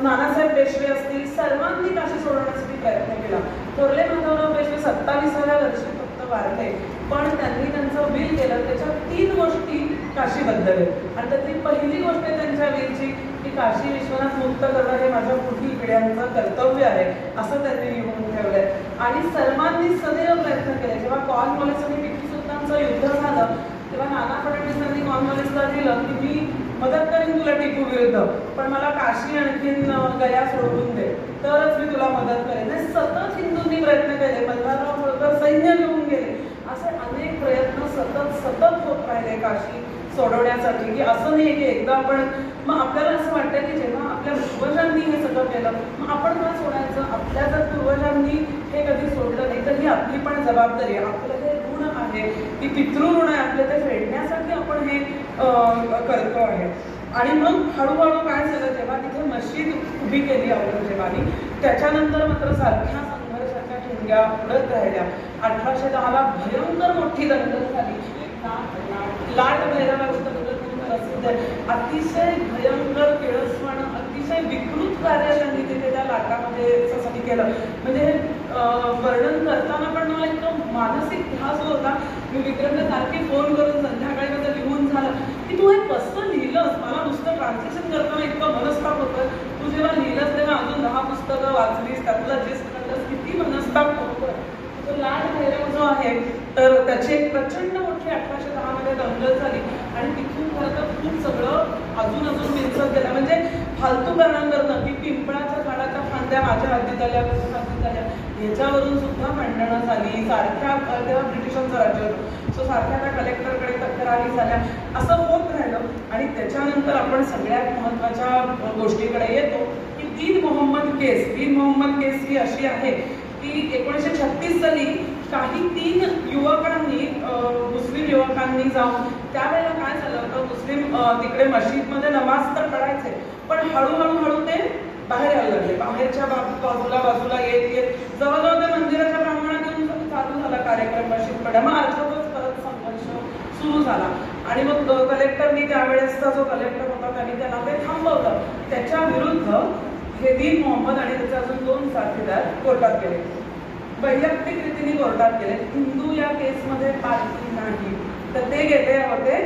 B: नानासाहेब पेशवे असतील, सर्वांनी काशी सोडवण्यासाठी प्रयत्न केला. थोरले माधवराव पेशवे 27व्या वर्षी फक्त वारले, पण त्यांनी त्यांचं विल केलं. त्याच्यात 3 गोष्टी काशीबद्दल आहेत आणि त्यातली पहिली गोष्ट आहे त्यांच्या विलची की काशी विश्वनाथ मुक्त करणं हे माझ्या पुढील पिढ्यांचं कर्तव्य आहे, असं त्यांनी लिहून ठेवलंय. आणि सर्वांनी सदैव प्रयत्न केले. जेव्हा कॉर्नवॉलिस आणि टिपू सुलतानचं युद्ध झालं तेव्हा नाना फडणवीसांनी कॉर्नवॉलिसला दिलं की मी मदत करीन तुला टिपू विरुद्ध, पण मला काशी आणखीन गया सोडवून दे, तरच मी तुला मदत करेन. सतत हिंदूंनी प्रयत्न केले. मल्हारराव होळकर सैन्य घेऊन गेले. असे अनेक प्रयत्न सतत होत राहिले काशी सोडवण्यासाठी, की असं नाही की एकदा आपण. मग आपल्याला असं वाटतं की जेव्हा आपल्या पूर्वजांनी हे सगळं केलं मग आपण का सोडायचं. आपल्या जर पूर्वजांनी हे कधी सोडलं नाही तर ही आपली पण जबाबदारी आहे. आपलं हे ऋण आहे, की पितृऋण आहे आपलं, ते फेडण्यासाठी आपण हे करतो आहे. आणि मग हळूहळू काय झालं, जेव्हा तिथे मशीद उभी केली औरंगजेबाने, त्याच्यानंतर मात्र सारख्या संघर्षाच्या ठिणग्या उडत राहिल्या. 1810ला भयंकर मोठी दंगल झाली. लाट भैरवाचं प्रसिद्ध आहे. अतिशय भयंकर केळसवाणं, अतिशय विकृत कार्य त्यांनी तिथे त्या लाटामध्ये याच्यासाठी केलं. म्हणजे हे वर्णन करताना पण मला इतकं मानसिक ध्यास होता. मी विक्रमला सारखी फोन करून संध्याकाळी माझं लिहून झालं की तू हे कसं लिहिलंस. मला नुसतं ट्रान्सलेशन करताना इतकं मनस्ताप होतं. तू जेव्हा लिहिलंस तेव्हा अजून 10 पुस्तकं वाचलीस, त्यातलं जे करलंस, किती मनस्ताप होतं. तो लाट भैरव जो आहे तर त्याची एक प्रचंड मोठी 1810 मध्ये दंगल झाली आणि तिथून खरं तर खूप सगळं अजून विंचत गेलं. म्हणजे फालतू कारणांवरनं की पिंपळाच्या झाडाच्या फांद्या माझ्या हद्दीत आल्या, कशा हद्दीत आल्या, ह्याच्यावरून सुद्धा भांडणं झाली. सारख्या तेव्हा ब्रिटिशांचं राज्य होतं, सो सारख्या त्या कलेक्टरकडे तक्रारी झाल्या. असं होत राहिलं. आणि त्याच्यानंतर आपण सगळ्यात महत्त्वाच्या गोष्टीकडे येतो की दीन मोहम्मद केस. दीन मोहम्मद केस ही अशी आहे की 1936 साली काही 3 युवकांनी, मुस्लिम युवकांनी जाऊन, त्यावेळेला काय झालं होतं, मुस्लिम तिकडे मशीदमध्ये नमाज तर पढायचे, पण हळूहळू ते बाहेर यायला लागले. बाहेरच्या बाजूला येत जवळजवळ ते मंदिराच्या प्रांगणात येऊन चालू झाला कार्यक्रम मशीद पडा. मग अर्थातच परत संघर्ष सुरू झाला. आणि मग कलेक्टरनी, त्यावेळेसचा जो कलेक्टर होता त्यांनी त्यांना ते थांबवलं. त्याच्या विरुद्ध हे दीन मोहम्मद आणि त्याचे अजून 2 साथीदार कोर्टात गेले. वैयक्तिक रीतीने कोर्टात गेले. हिंदू या केसमध्ये पार्टी नाही, तर ते गेले होते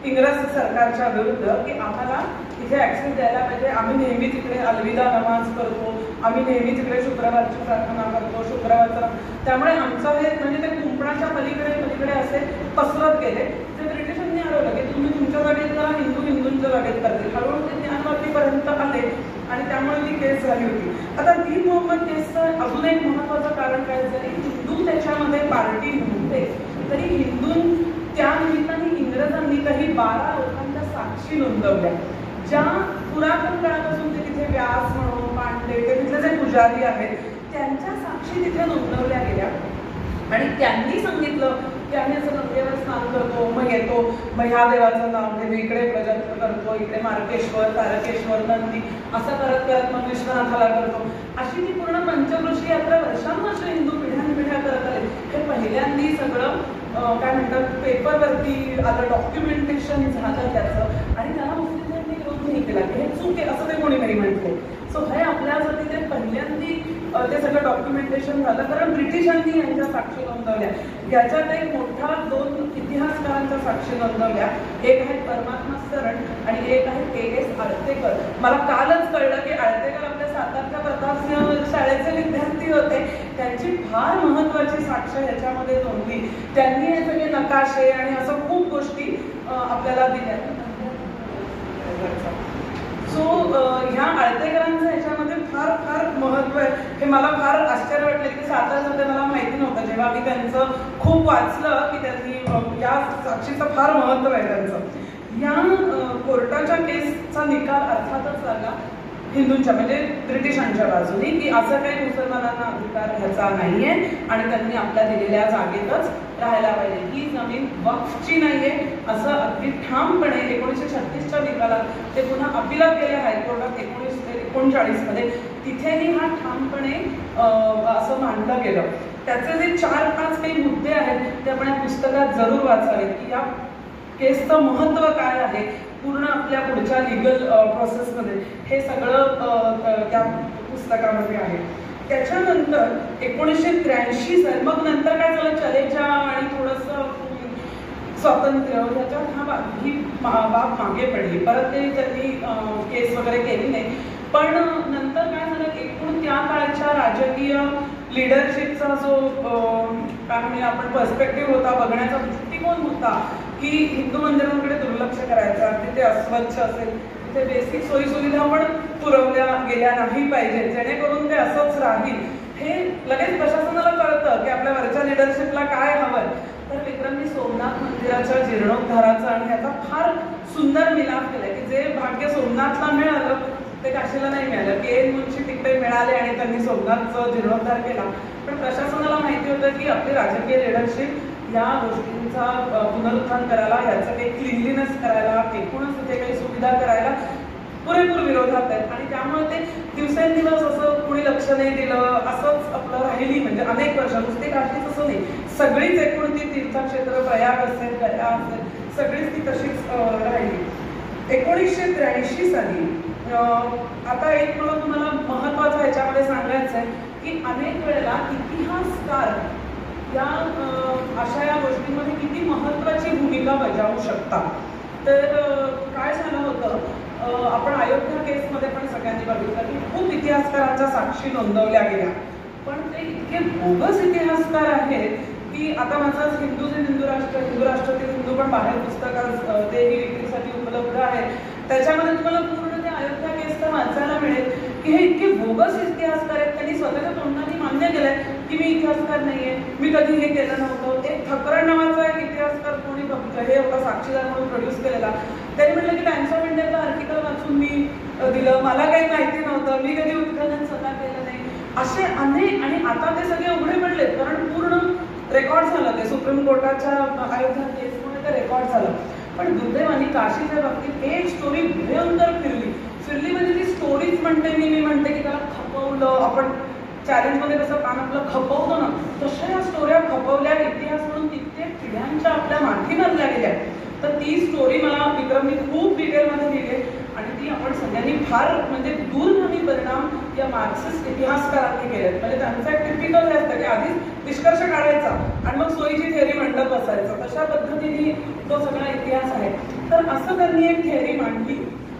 B: इंग्रज सरकारच्या विरुद्ध की आम्हाला इथे ऍक्सेस द्यायला पाहिजे. आम्ही नेहमी तिकडे अलविदा नमाज करतो, आम्ही नेहमी तिकडे शुक्रवारची प्रार्थना करतो, शुक्रवारचं. त्यामुळे आमचं हे म्हणजे ते कुंपणाच्या पलीकडे असे पसरत गेले. ते ब्रिटिशांनी अडवलं की तुम्ही तुमच्या जागेत करा, हिंदूंच्या जागेत करतील. हळूहळू ते ज्ञानवापीपर्यंत आले आणि त्यामुळे ती केस झाली होती. आता दीन मोहम्मद केसचं अजून एक महत्त्वाचं कारण काय, जरी हिंदू त्याच्यामध्ये पार्टी नव्हते तरी हिंदू त्या निमित्ताने इंग्रजांनी काही 12 लोकांच्या साक्षी नोंदवल्या, ज्या पुरातन काळापासून ते तिथे व्यास म्हणून, पांडे, ते तिथले जे पुजारी आहेत त्यांच्या साक्षी तिथे नोंदवल्या गेल्या. आणि त्यांनी सांगितलं की आम्ही असं गंगेवर स्नान करतो, मग येतो, मग ह्या देवाचं नाव घेतो, इकडे प्रजंत्र करतो, इकडे मार्केश्वर, तारकेश्वर, नंदी, असं करत करत मग विश्वनाथाला करतो. अशी ती पूर्ण पंचवृषी यात्रा वर्षानुवर्ष हिंदू पिढ्यानपिढ्या करत आले. हे पहिल्यांदी सगळं काय म्हणतात पेपरवरती आलं, डॉक्युमेंटेशन झालं त्याचं. आणि त्याला मुस्लिमांनी विरोध नाही केला की हे चूक आहे असं ते कोणी नाही म्हटले. सो हे आपल्यासाठी ते पहिल्यांदी ते सगळं डॉक्युमेंटेशन झालं, कारण ब्रिटिशांनी यांच्या साक्षी नोंदवल्या. याच्यात एक मोठा 2 इतिहासकारांच्या साक्षी नोंदवल्या. एक आहे परमात्मा सरण आणि एक आहे KS आळतेकर. मला कालच कळलं की आळतेकर आपल्या सातारच्या प्रतापसिंह शाळेचे विद्यार्थी होते. त्यांची फार महत्त्वाची साक्ष ह्याच्यामध्ये नोंदली. त्यांनी हे सगळे नकाशे आणि असं खूप गोष्टी आपल्याला दिल्या. सो ह्या आळतेकरांचं ह्याच्यामध्ये फार फार महत्त्व आहे. हे मला फार आश्चर्य वाटलं की सातारमध्ये मला माहिती नव्हतं. जेव्हा मी त्यांचं खूप वाचलं की त्यांनी या साक्षीचं फार महत्त्व आहे त्यांचं. या कोर्टाच्या केसचा निकाल अर्थातच लागला हिंदूंच्या म्हणजे ब्रिटिशांच्या बाजूने की असं काही मुसलमानांना अधिकार घ्यायचा नाहीये आणि त्यांनी आपल्या दिलेल्या जागेतच राहायला पाहिजे. ही जमीन वक्फची नाहीये असं अगदी ठामपणे 1936च्या निकालात ते पुन्हा अपिलात गेले हायकोर्टात 1939 मध्ये. तिथेही हा ठामपणे असं मांडलं गेलं. त्याचे जे 4-5 काही मुद्दे आहेत ते आपण या पुस्तकात जरूर वाचावेत की या केसचं महत्त्व काय आहे पूर्ण आपल्या पुढच्या लिगल प्रोसेसमध्ये. हे सगळं त्या पुस्तकामध्ये आहे. त्याच्यानंतर 1983 साली मग नंतर काय झालं, चलेजा आणि थोडंसं स्वातंत्र्य ह्याच्यात ही बाब मागे पडली. परत ते त्यांनी केस वगैरे केली नाही. पण नंतर काय झालं, एकूण त्या काळच्या राजकीय लिडरशिपचा जो काय म्हणजे आपण पर्स्पेक्टिव्ह होता, बघण्याचा दृष्टिकोन होता की हिंदू मंदिरांकडे दुर्लक्ष करायचा, तिथे अस्वच्छ असेल, तिथे बेसिक सोयीसुविधा पण पुरवल्या गेल्या नाही पाहिजे, जेणेकरून ते असंच राहील. हे लगेच प्रशासनाला कळतं की आपल्या वरच्या लिडरशिपला काय हवं. तर विक्रमनी सोमनाथ मंदिराच्या जीर्णोद्धाराचा आणि ह्याचा फार सुंदर मिलाप केलाय की जे भाग्य सोमनाथला मिळालं ते काशीला नाही मिळालं. के मुंशी तिकडे मिळाले आणि त्यांनी सोमनाथचा जीर्णोद्धार केला. पण प्रशासनाला माहिती होतं की आपली राजकीय लिडरशिप या गोष्टींचा पुनरुत्थान करायला, ह्याचं काही क्लिनलीनेस करायला, एकूणच तिथे काही सुविधा करायला पुरेपूर विरोधात आहेत. आणि त्यामुळे ते दिवसेंदिवस असं कुणी लक्ष नाही दिलं, असंच आपलं राहिली. म्हणजे अनेक वर्ष नुसते काशीच असं नाही, सगळीच एकूण ती तीर्थक्षेत्र, प्रयाग असेल, गया असेल, सगळीच ती तशीच राहिली. 1983 साली आता एक मला तुम्हाला महत्त्वाचं ह्याच्यामध्ये सांगायचं आहे की अनेक वेळेला इतिहासकार या अशा या गोष्टींमध्ये किती महत्त्वाची भूमिका बजावू शकतात. तर काय झालं होतं, आपण अयोध्या केसमध्ये पण सगळ्यांनी बघितलं की खूप इतिहासकारांच्या साक्षी नोंदवल्या गेल्या. पण ते इतके बोगस इतिहासकार आहेत की आता माझं हिंदू राष्ट्रातील हिंदू पण बाहेर पुस्तकात ते विक्रीसाठी उपलब्ध आहे. त्याच्यामध्ये तुम्हाला पूर्ण ते अयोध्या केसचं वाचायला मिळेल की हे इतके बोगस इतिहासकार आहेत. त्यांनी स्वतःच्या तोंडाने मान्य केलंय की मी इतिहासकार नाहीये, मी कधी हे केलं नव्हतं. एक ठकरड नावाचा एक इतिहासकार कोणी हे होता साक्षीदार म्हणून प्रोड्यूस केलेला, त्यांनी म्हटलं की टाइम्स ऑफ इंडियाचं आर्टिकल वाचून मी दिलं, मला काही माहिती नव्हतं, मी कधी उत्खनन स्वतः केलं नाही. असे अनेक, आणि आता ते सगळे उघडे पडलेत कारण पूर्ण रेकॉर्ड झालं. ते सुप्रीम कोर्टाच्या अयोध्या केसमुळे ते रेकॉर्ड झालं. पण दुर्दैवाने काशीच्या बाबतीत एक स्टोरी भयंकर फिरली म्हणजे ती स्टोरीच म्हणते मी म्हणते की त्याला खपवलं. आपण चॅलेंजमध्ये कसं कान आपलं खपवतो ना, तशा या स्टोऱ्या खपवल्या, इतिहास म्हणून कित्येक पिढ्यांच्या आपल्या माथी घातल्या गेल्या. तर ती स्टोरी मला विक्रमनी खूप डिटेलमध्ये लिहिली आणि ती आपण सगळ्यांनी फार म्हणजे दूरगामी परिणाम या मार्क्सिस्ट इतिहासकारांनी केलेत. म्हणजे त्यांचा एक टिपिकल हे असतं की आधीच निष्कर्ष काढायचा आणि मग सोयीची थेअरी मांडत बसायचं, तशा पद्धतीने तो सगळा इतिहास आहे. तर असं त्यांनी एक थेअरी मांडली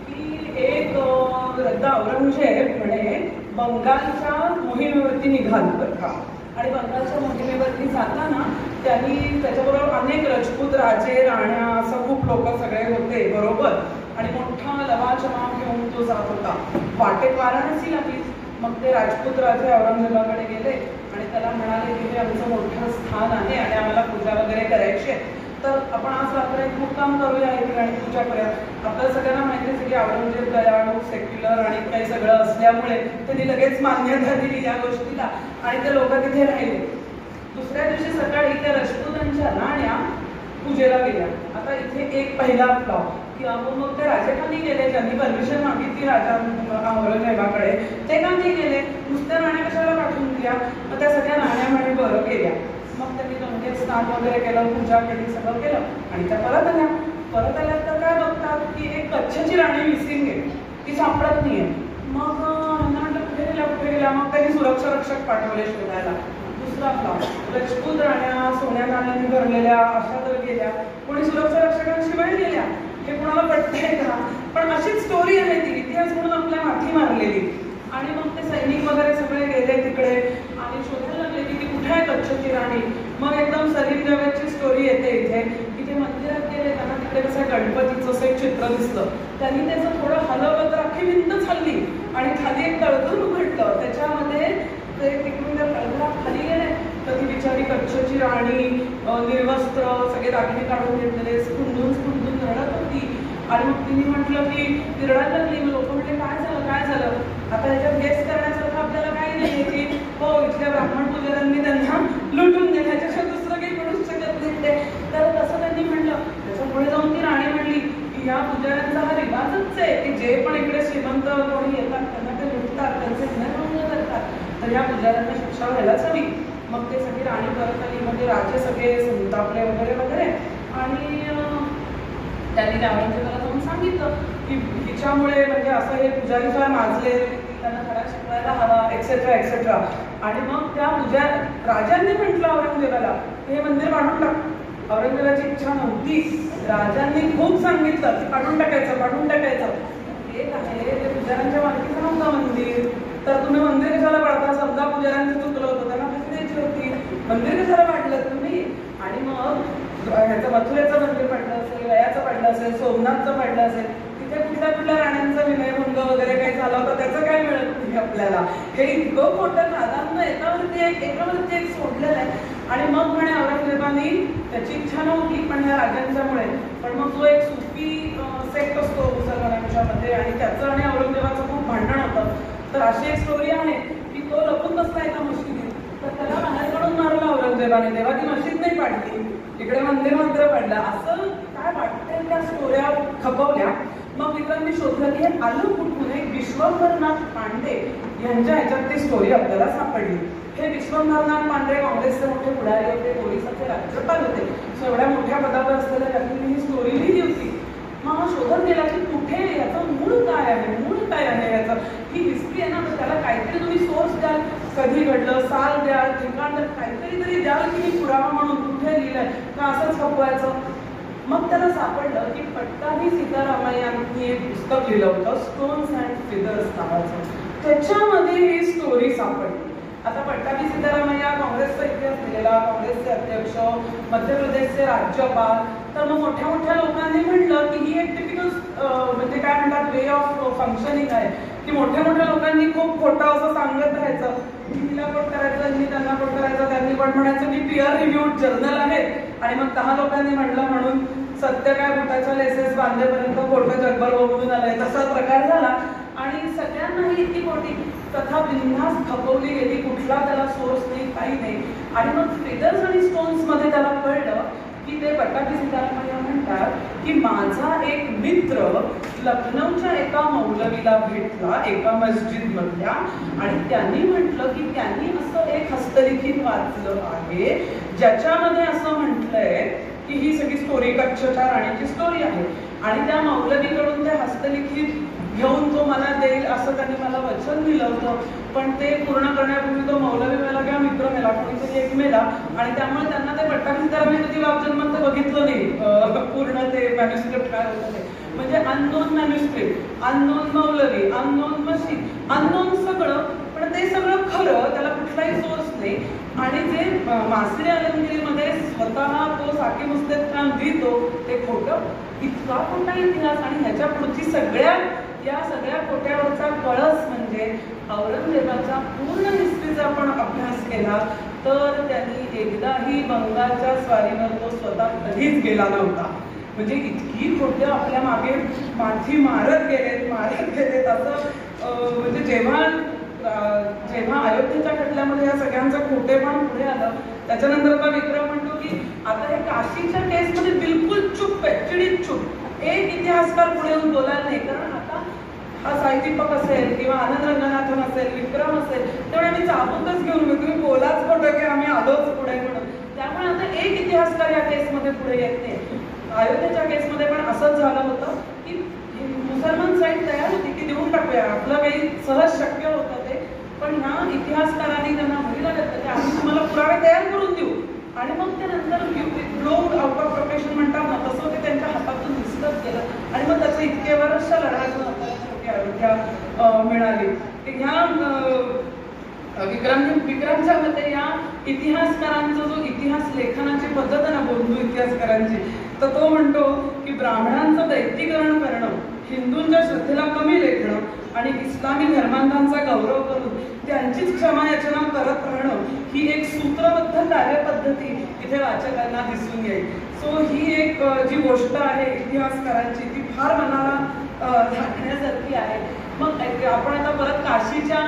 B: की एक औरंगजेब म्हणे बंगालच्या मोहिमेवरती निघाला का, आणि बंगालच्या मोहिमेवरती जाताना त्यांनी त्याच्याबरोबर अनेक राजपूत राजे, राण्या, असं खूप लोक सगळे होते बरोबर, आणि मोठा लवाजमा घेऊन तो जात होता. वाटेत वाराणसी लागली. मग ते राजपूत राजे औरंगजेबाकडे गेले आणि त्याला म्हणाले की हे आमचं मोठं स्थान आहे आणि आम्हाला पूजा वगैरे करायची आहे, तर आपण आज रात्र एक मुक्काम करूया इथे आणि पूजा करूया. आपल्याला सगळ्यांना माहिती आहे की औरंगजेब दयाळू, सेक्युलर आणि काही सगळं असल्यामुळे त्यांनी लगेच मान्यता दिली या गोष्टीला आणि ते लोक तिथे राहिले. दुसऱ्या दिवशी सकाळी त्या राजपूतांच्या राण्या पूजेला गेल्या. आता इथे एक पहिला फ्लॉ की आपण मग ते राजेखानी गेले, ज्यांनी परमिशन मागितली राजा औरंगजेबाकडे, ते का नाही गेले, नुसत्या राण्या कशाला पाठवून दिल्या. मग त्या सगळ्या राण्या म्हणे बरं गेल्या. मग त्यांनी गंगेत स्नान वगैरे केलं, पूजा केली, सगळं केलं आणि त्या परत आल्या तर काय बघतात की एक कच्छची राणी मिसिंग आहे, ती सापडत नाहीये. मग म्हटलं कुठे गेल्या. मग त्यांनी सुरक्षा रक्षक पाठवले शोधायला. दुसरा फ्लॉ, राजपूत राण्या सोन्या नाण्यांनी भरलेल्या अशा तर गेल्या, कोणी सुरक्षा रक्षकांशिवाय गेल्या. हे कोणाला पटतंय का? पण अशीच स्टोरी आहे ती, इतिहास म्हणून आपल्या माथी मारलेली. आणि मग ते सैनिक वगैरे सगळे गेले तिकडे आणि शोधायला लागले की ती कुठे आहे कच्छची राणी. मग एकदम सलीम जावेदची स्टोरी येते इथे की ते मंदिरात गेले, त्यांना तिकडे कसं गणपतीचं असं एक चित्र दिसलं. त्यांनी त्याचं थोडं हलवलं तर अख्खी भिंतच हल्ली आणि खाली एक तळघर उघडलं. त्याच्यामध्ये ते तिकडून त्या तळघरात खाली गेले तर ती बिचारी कच्छची राणी निर्वस्त्र, सगळे दागिने काढून घेतलेले, स्फुंदून रडत होती. आणि मग तिने म्हटलं की ती रडायला लागली. मग लोक म्हटले काय झालं. आता ह्याच्यात गेस करण्यासारखं आपल्याला काही नाही की हो इथल्या ब्राह्मण पुजाऱ्यांनी त्यांना लुटून दिलं, ह्याच्याशिवाय दुसरं काही मिळूच शकत नाही ते. तर तसं त्यांनी म्हटलं. त्याच्यापुढे जाऊन ती राणी म्हणली की या पुजाऱ्यांचा हा रिवाजच आहे की जे पण इकडे श्रीमंत कोणी येतात त्यांना ते लुटतात, त्यांचे विनयभंग करतात, तर या पुजाऱ्यांना शिक्षा व्हायलाच हवी. मग ते सगळी राणी परत आली. म्हणजे राजे सगळे संतापले वगैरे आणि त्यांनी त्या औरंगजेबाला जाऊन सांगितलं की हिच्यामुळे म्हणजे असं हे पुजारी फार माजले, त्यांना धडा शिकवायला हवा, एक्सेट्रा एक्सेट्रा. आणि मग त्या राजांनी म्हटलं औरंगजेबाला हे मंदिर पाडून टाक. औरंगजेबाची इच्छा नव्हती. राजांनी खूप सांगितलं की पाडून टाकायचं, पाडून टाकायचं. एक आहे ते पुजाऱ्यांच्या मालकीचं नव्हतं मंदिर, तर तुम्ही मंदिर कशाला पाडता? समजा पुजाऱ्यांचं चुकलं होतं, त्यांना पैसे द्यायची होती, मंदिर कशाला पाडलं तुम्ही? आणि मग ह्याचं मथुरेचं मंदिर पडलं असेल, गयाचं पडलं असेल, सोमनाथचं पडलं असेल, तिथे कुठल्या कुठल्या राण्यांचा विनयभंग वगैरे काही झाला होता, त्याचं काय मिळत नाही आपल्याला. हे इतकं खोटं नादांना एकावरती एक सोडलेलं आहे. आणि मग म्हणे औरंगजेबानी, त्याची इच्छा नव्हती पण ह्या राजांच्यामुळे, पण मग जो एक सुफी सेक्ट असतो मुसलमानांच्या मध्ये आणि त्याचं आणि औरंगजेबाचं खूप भांडण होतं. तर अशी एक स्टोरी आहे की तो लपून बसला एका मशिदीत, तर त्याला बाहेर काढून मारला औरंगजेबाने, तेव्हा ती मशीद नाही पाडली, इकडे मंदिर मात्र पडलं. असं काय वाटतंय त्या स्टोऱ्या खपवल्या. मग मित्रांनी शोधलं की हे आलं कुठून? एक विश्वंभरनाथ पांडे यांच्या ह्याच्यात ती स्टोरी आपल्याला सापडली. हे विश्वंभरनाथ पांडे काँग्रेसचे मोठे पुढारी होते, पोलिसाचे राज्यपाल होते. सो एवढ्या मोठ्या पदावर असलेल्या व्यक्तीने ही स्टोरी लिहिली होती. मग शोधत गेला की कुठे याचं मूळ काय आहे, मूळ काय आहे याचं. ही हिस्ट्री आहे ना, तर त्याला काहीतरी तुम्ही सोर्स द्याल, कधी घडलं, साल द्याल, ठिकाण द्याल, काहीतरी तरी द्याल की मी पुरावा म्हणून कुठे लिहिलंय का असंच छपवायचं. मग त्याला सापडलं की पट्टाभी सीतारामय्यांनी एक पुस्तक लिहिलं होतं, स्टोन्स अँड फिगर्स नावाचं. त्याच्यामध्ये ही स्टोरी सापडली. आता पट्टाभी सीतारामय्या काँग्रेसचा इतिहास दिलेला, काँग्रेसचे अध्यक्ष, मध्य प्रदेशचे राज्यपाल. तर मग मोठ्या मोठ्या लोकांनी म्हटलं की ही एक टिपिकल म्हणजे काय म्हणतात वे ऑफ फंक्शनिंग आहे की मोठ्या मोठ्या लोकांनी खूप खोटं असं सांगत राहायचं. हिला कोट करायचं, हिने त्यांना कोट करायचं, त्यांनी पण म्हणायचं की पिअर रिव्ह्यूड जर्नल आहेत आणि मग 10 लोकांनी म्हटलं म्हणून सत्य काय भूताच्या लेसेस बांधेपर्यंत खोटं जगभर बघून आलंय, तसा प्रकार झाला. आणि सगळ्यांनाही ती मोठी कथा बिनधास्त खपवली गेली, कुठला त्याला सोर्स नाही, काही नाही. आणि मग फिगर्स आणि स्टोन्स मध्ये त्याला कळलं की ते पट्टाभी सीतारामय्या म्हणतात की माझा एक मित्र लखनौच्या एका मौलवीला भेटला एका मस्जिद मधल्या, आणि त्यांनी म्हटलं की त्यांनी असं एक हस्तलिखित वाचलं आहे ज्याच्यामध्ये असं म्हटलंय की ही सगळी स्टोरी कच्छच्या राणीची स्टोरी आहे, आणि त्या मौलवीकडून ते हस्तलिखित घेऊन तो मला देईल असं त्यांनी मला वचन दिलं होतं. पण ते पूर्ण करण्यापूर्वी तो मौलवी मेला किंवा मित्र मेला, कोणीतरी एक मेला, आणि त्यामुळे त्यांना ते पट्टाभी सीतारामय्या कधी बापजन्मात ते बघितलं नाही पूर्ण ते मॅन्युस्क्रिप्ट काय होतं ते. म्हणजे अननोन मॅन्युस्क्रिप्ट, अननोन मौलवी, अननोन मशीद, अननोन सगळं. पण ते सगळं खरं, त्याला कुठलाही सोर्स नाही. आणि जे मासरी आलमगिरीमध्ये स्वतः तो साकी मुस्तफा खान लिहितो ते खोटं. इतका खोटा इतिहास. आणि ह्याच्या पुढची या सगळ्या खोट्यावरचा कळस म्हणजे औरंगजेबाच्या पूर्ण हिस्ट्रीचा आपण अभ्यास केला तर त्यांनी एकदाही बंगालच्या स्वारीवर तो स्वतः कधीच गेला नव्हता. म्हणजे इतकी खोटे आपल्या मागे माथी मारत गेलेत असं. म्हणजे जेव्हा अयोध्येच्या खटल्यामध्ये या सगळ्यांचं खोटेपण पुढे आलं, त्याच्यानंतर का विक्रम म्हणतो की आता हे काशीच्या केसमध्ये बिलकुल चूप आहे, चिडीत चूप. एक इतिहासकार पुढे येऊन बोलायला नाही, कारण आता हा साहित्यिक असेल किंवा आनंद रंगनाथन असेल, विक्रम असेल, तेवढे आम्ही चाबूकच घेऊन तुम्ही बोलाच खोटं की आम्ही आलोच पुढे म्हणून. त्यामुळे आता एक इतिहासकार या केसमध्ये पुढे येत नाही. अयोध्येच्या केसमध्ये पण असंच झालं होतं की मुसलमान साईड तयार होती की देऊन टाकूया, आपलं काही सहज शक्य होतं ते. पण ह्या इतिहासकारांनी त्यांना म्हटलं की आम्ही तुम्हाला पुरावे तयार करून देऊ, आणि मग ते नंतर ब्लोड आउट ऑफ प्रोफेशन म्हणतात ना, तसं ते त्यांच्या हातातून निसटत गेलं. आणि मग त्याचं इतके वर्ष लढायचं आपल्याला अयोध्या मिळाली. ह्या विक्रांतच्या मते या इतिहासकारांचा जो इतिहास लेखनाची पद्धत आहे ना, बौद्ध इतिहासकारांची, तर तो म्हणतो की ब्राह्मणांचं दैत्यीकरण करणं, हिंदूंच्या श्रद्धेला कमी लेखणं आणि इस्लामी धर्मांधांचा गौरव करून त्यांचीच क्षमायाचना करत राहणं ही एक सूत्रबद्ध कार्यपद्धती इथे वाचकांना दिसून येईल. सो ही एक जी गोष्ट आहे इतिहासकारांची ती फार मनाला धाकण्यासारखी आहे. मग आपण आता परत काशीच्या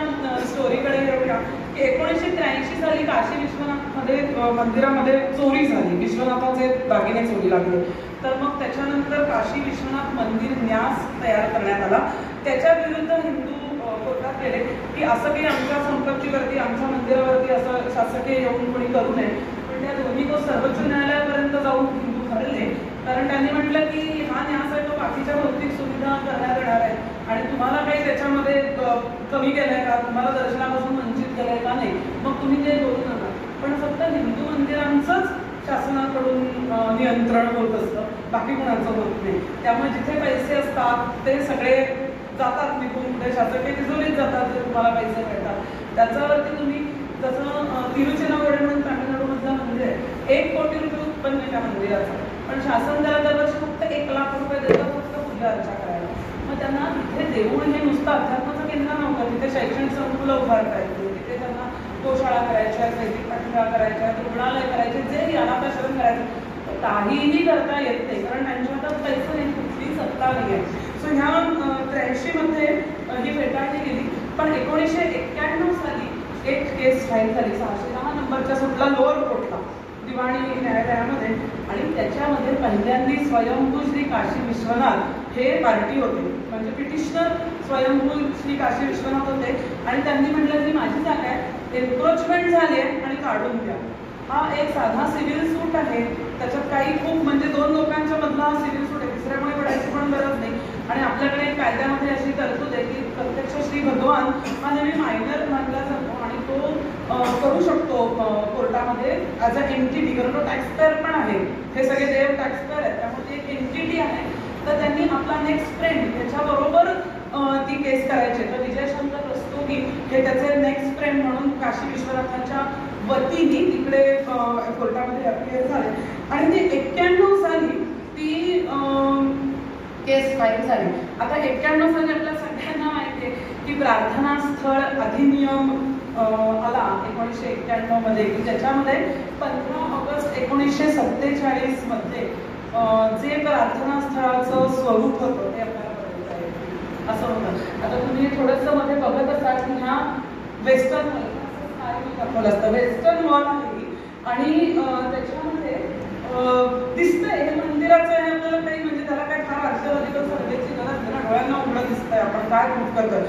B: स्टोरीकडे येऊया. 1983 साली काशी विश्वनाथ मंदिरामध्ये चोरी झाली, विश्वनाथाचे दागिने चोरी लागले. तर मग त्याच्यानंतर काशी विश्वनाथ मंदिर न्यास तयार करण्यात आला. त्याच्या विरुद्ध हिंदू कोर्टात गेले की असं काही आमच्या संपत्तीवरती, आमच्या मंदिरावरती असं शासकीय येऊन कोणी करू नये. पण त्या दोन्ही तो सर्वोच्च न्यायालयापर्यंत जाऊन हिंदू हरले, कारण त्यांनी म्हटलं की हा न्यास आहे तो बाकीच्या भौतिक सुविधा करण्यात येणार आहे आणि तुम्हाला काही त्याच्यामध्ये कमी केलंय का, तुम्हाला दर्शनापासून वंचित केलंय का नाही, मग तुम्ही ते बोलू नका. पण फक्त हिंदू मंदिरांचंच शासनाकडून नियंत्रण होत असतं, बाकी कोणाचं होत नाही. त्यामुळे जिथे पैसे असतात ते सगळे जातात निघून पुढे शासकीय तिजोरीत जातात, जे तुम्हाला पैसे मिळतात त्याच्यावरती तुम्ही जसं तिरुचिरापल्ली म्हणून तामिळनाडूमधलं मंदिर आहे, 1 कोटी रुपये उत्पन्न आहे त्या मंदिराचं, पण शासन त्याला दरवर्षी फक्त 1 लाख रुपये देतात फक्त पूजा अर्चा करायला. मग त्यांना तिथे देऊळ हे नुसतं अध्यात्माचं केंद्र नव्हतं, तिथे शैक्षणिक संकुलं उभारता येतील, तिथे त्यांना गोशाळा करायच्या, वैदिक पाठशाळा करायच्या, रुग्णालय करायचे, जे अनाथाश्रम करायचं, काहीही करता येत नाही कारण त्यांच्या हातात पैसे नाही, कुठली सत्ता नाही आहे. सो ह्या 83 मध्ये ही फेटाळली गेली. पण 1991 साली एक केस फाईल झाली 610 नंबरच्या सुटला लोअर कोर्टला दिवाणी न्यायालयामध्ये, आणि त्याच्यामध्ये पहिल्यांदी स्वयंभू श्री काशी विश्वनाथ हे पार्टी होते, म्हणजे पिटिशनर स्वयंभू श्री काशी विश्वनाथ होते. आणि त्यांनी म्हटलं की माझी जागा आहे, एन्क्रोचमेंट झाली आहे आणि काढून द्या. हा एक साधा सिव्हिल सूट आहे, त्याच्यात काही खूप म्हणजे 2 लोकांच्या मधला हा सिव्हिल सूट आहे, तिसऱ्यामुळे पडायची पण गरज नाही. आणि आपल्याकडे एक कायद्यामध्ये अशी तरतूद आहे की प्रत्यक्ष श्री भगवान हा नेहमी मायनर मानला जातो आणि तो करू शकतो कोर्टामध्ये ॲज अ एंटिटी, कारण तो टॅक्सपेअर पण आहे, हे सगळे देव टॅक्सपेअर आहेत, त्यामुळे एक एंटिटी आहे. तर त्यांनी आपला नेक्स्ट फ्रेंड त्याच्याबरोबर ती केस करायची. तर विजयशंकर रस्तोगी हे त्याचे नेक्स्ट फ्रेंड म्हणून काशी विश्वनाथांच्या वतीने तिकडे कोर्टामध्ये अपियर झाले. आणि ते 91 साली ती केस फाईल झाली. आता 91 साली आपल्या सगळ्यांना माहिती आहे की प्रार्थना स्थळ अधिनियम आला 1991 मध्ये, की ज्याच्यामध्ये 15 ऑगस्ट 1947 मध्ये जे प्रार्थना स्थळाचं स्वरूप होतं ते आपल्याला बघता येईल असं होतं. आता तुम्ही थोडंसं मध्ये बघत असाल की ह्या वेस्टर्न दाखवलं असतं, वेस्टर्न वॉल आहे आणि त्याच्यामध्ये दिसतंय हे मंदिराचं आहे आपल्याला काही, म्हणजे त्याला काय फार आर्किओलॉजिकल सर्वेची गरज नाही ना, डोळ्यांना उघडं दिसतंय, आपण काय प्रूफ करतोय.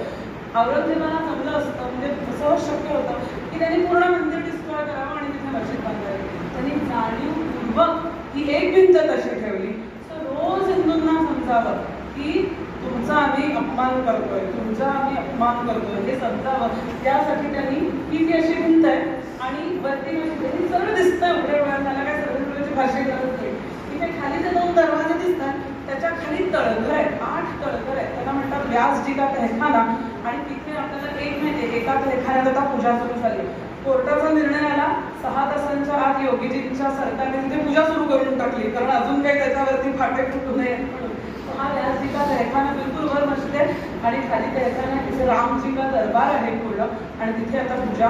B: औरंगजेबाला जमलं असतं, म्हणजे असं शक्य होतं की त्यांनी पूर्ण मंदिर डिस्ट्रॉय करावं आणि तिथे मशीद बांधावी. त्यांनी जाणीवपूर्वक ही एक भिंत तशी ठेवली. सो रोज हिंदूंना समजावं की तुमचा आम्ही अपमान करतोय, तुमचा आम्ही अपमान करतोय हे समजावं, त्यासाठी त्यांनी ही ती अशी भिंत आहे आणि वरती म्हणजे सगळं दिसतंय उघड्या डोळ्यात, त्याला काय सर्व भाषा करत नाही. इथे खाली ते 2 दरवाजे दिसतात, त्याच्या खाली तळघर आहेत, 8 तळघर आहेत, त्याला म्हणतात व्यास जी का तहखाना. आणि तिथे आपल्याला एक माहिती, एका तहखान्यात आता पूजा सुरू झाली. कोर्टाचा निर्णय आला 6 तासांच्या आत योगीजींच्या सरकारने तिथे पूजा सुरू करून टाकली, कारण अजून काही त्याच्यावरती फाटे फुटू नये म्हणून. हा व्यासजी का तहखाना बिलकुल वर बसले आणि खाली तहखाना तिथे रामजी का दरबार आहे पूर्ण, आणि तिथे आता पूजा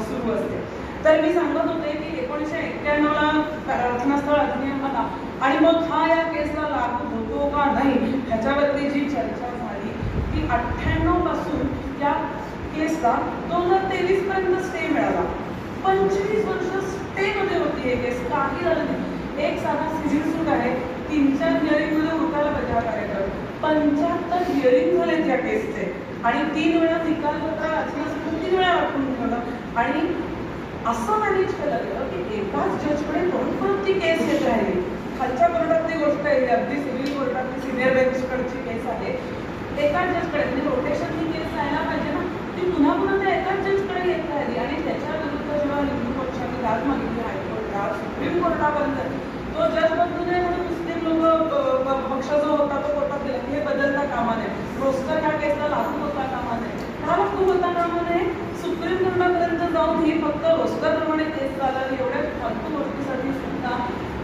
B: सुरू असते. तर मी सांगत होते की 1991 ला प्रार्थनास्थळ अधिनियम आला आणि मग हा या केसला लागू होतो का नाही ह्याच्यावरती जी चर्चा झाली ती 98 पासून या केसला 2023 पर्यंत स्टे मिळाला. 25 वर्ष स्टे मध्ये होती हे केस, काही झालं नाही. एक साधा सिव्हिल सूट आहे, 3-4 हिअरिंग मध्ये उठायला बजाव कार्यक्रम, 75 हिअरिंग झालेत या केसचे आणि 3 वेळा निकालपत्र वाचण्यासाठी 3 वेळा वाटून ठेवलं. आणि असं मॅनेज केलं गेलं की एकाच जजकडे परत ती केस येत राहिली. खालच्या कोर्टातली गोष्ट आहे, अगदी सिव्हिल कोर्टातली सिनियर बेंचकडची केस आहे, एकाच जजकडे, म्हणजे रोटेशनची केस जायला पाहिजे ना, ती पुन्हा पुन्हा त्या एकाच जजकडे येत राहिली. आणि त्याच्या विरुद्ध जेव्हा हिंदू पक्षाने दाद मागितली हायकोर्टात, सुप्रीम कोर्टापर्यंत, तो जज बदलू नये म्हणून मुस्लिम लोक पक्ष जो होता तो कोर्टात गेला की हे बदलता कामा नये, रोस्टर ह्या केसला लागू होता कामा नये, हा लागू होता कामा नये. सुप्रीम कोर्टापर्यंत जाऊन ही फक्त रोस्टरप्रमाणे केस चालली, एवढ्या फालतू गोष्टीसाठी सुद्धा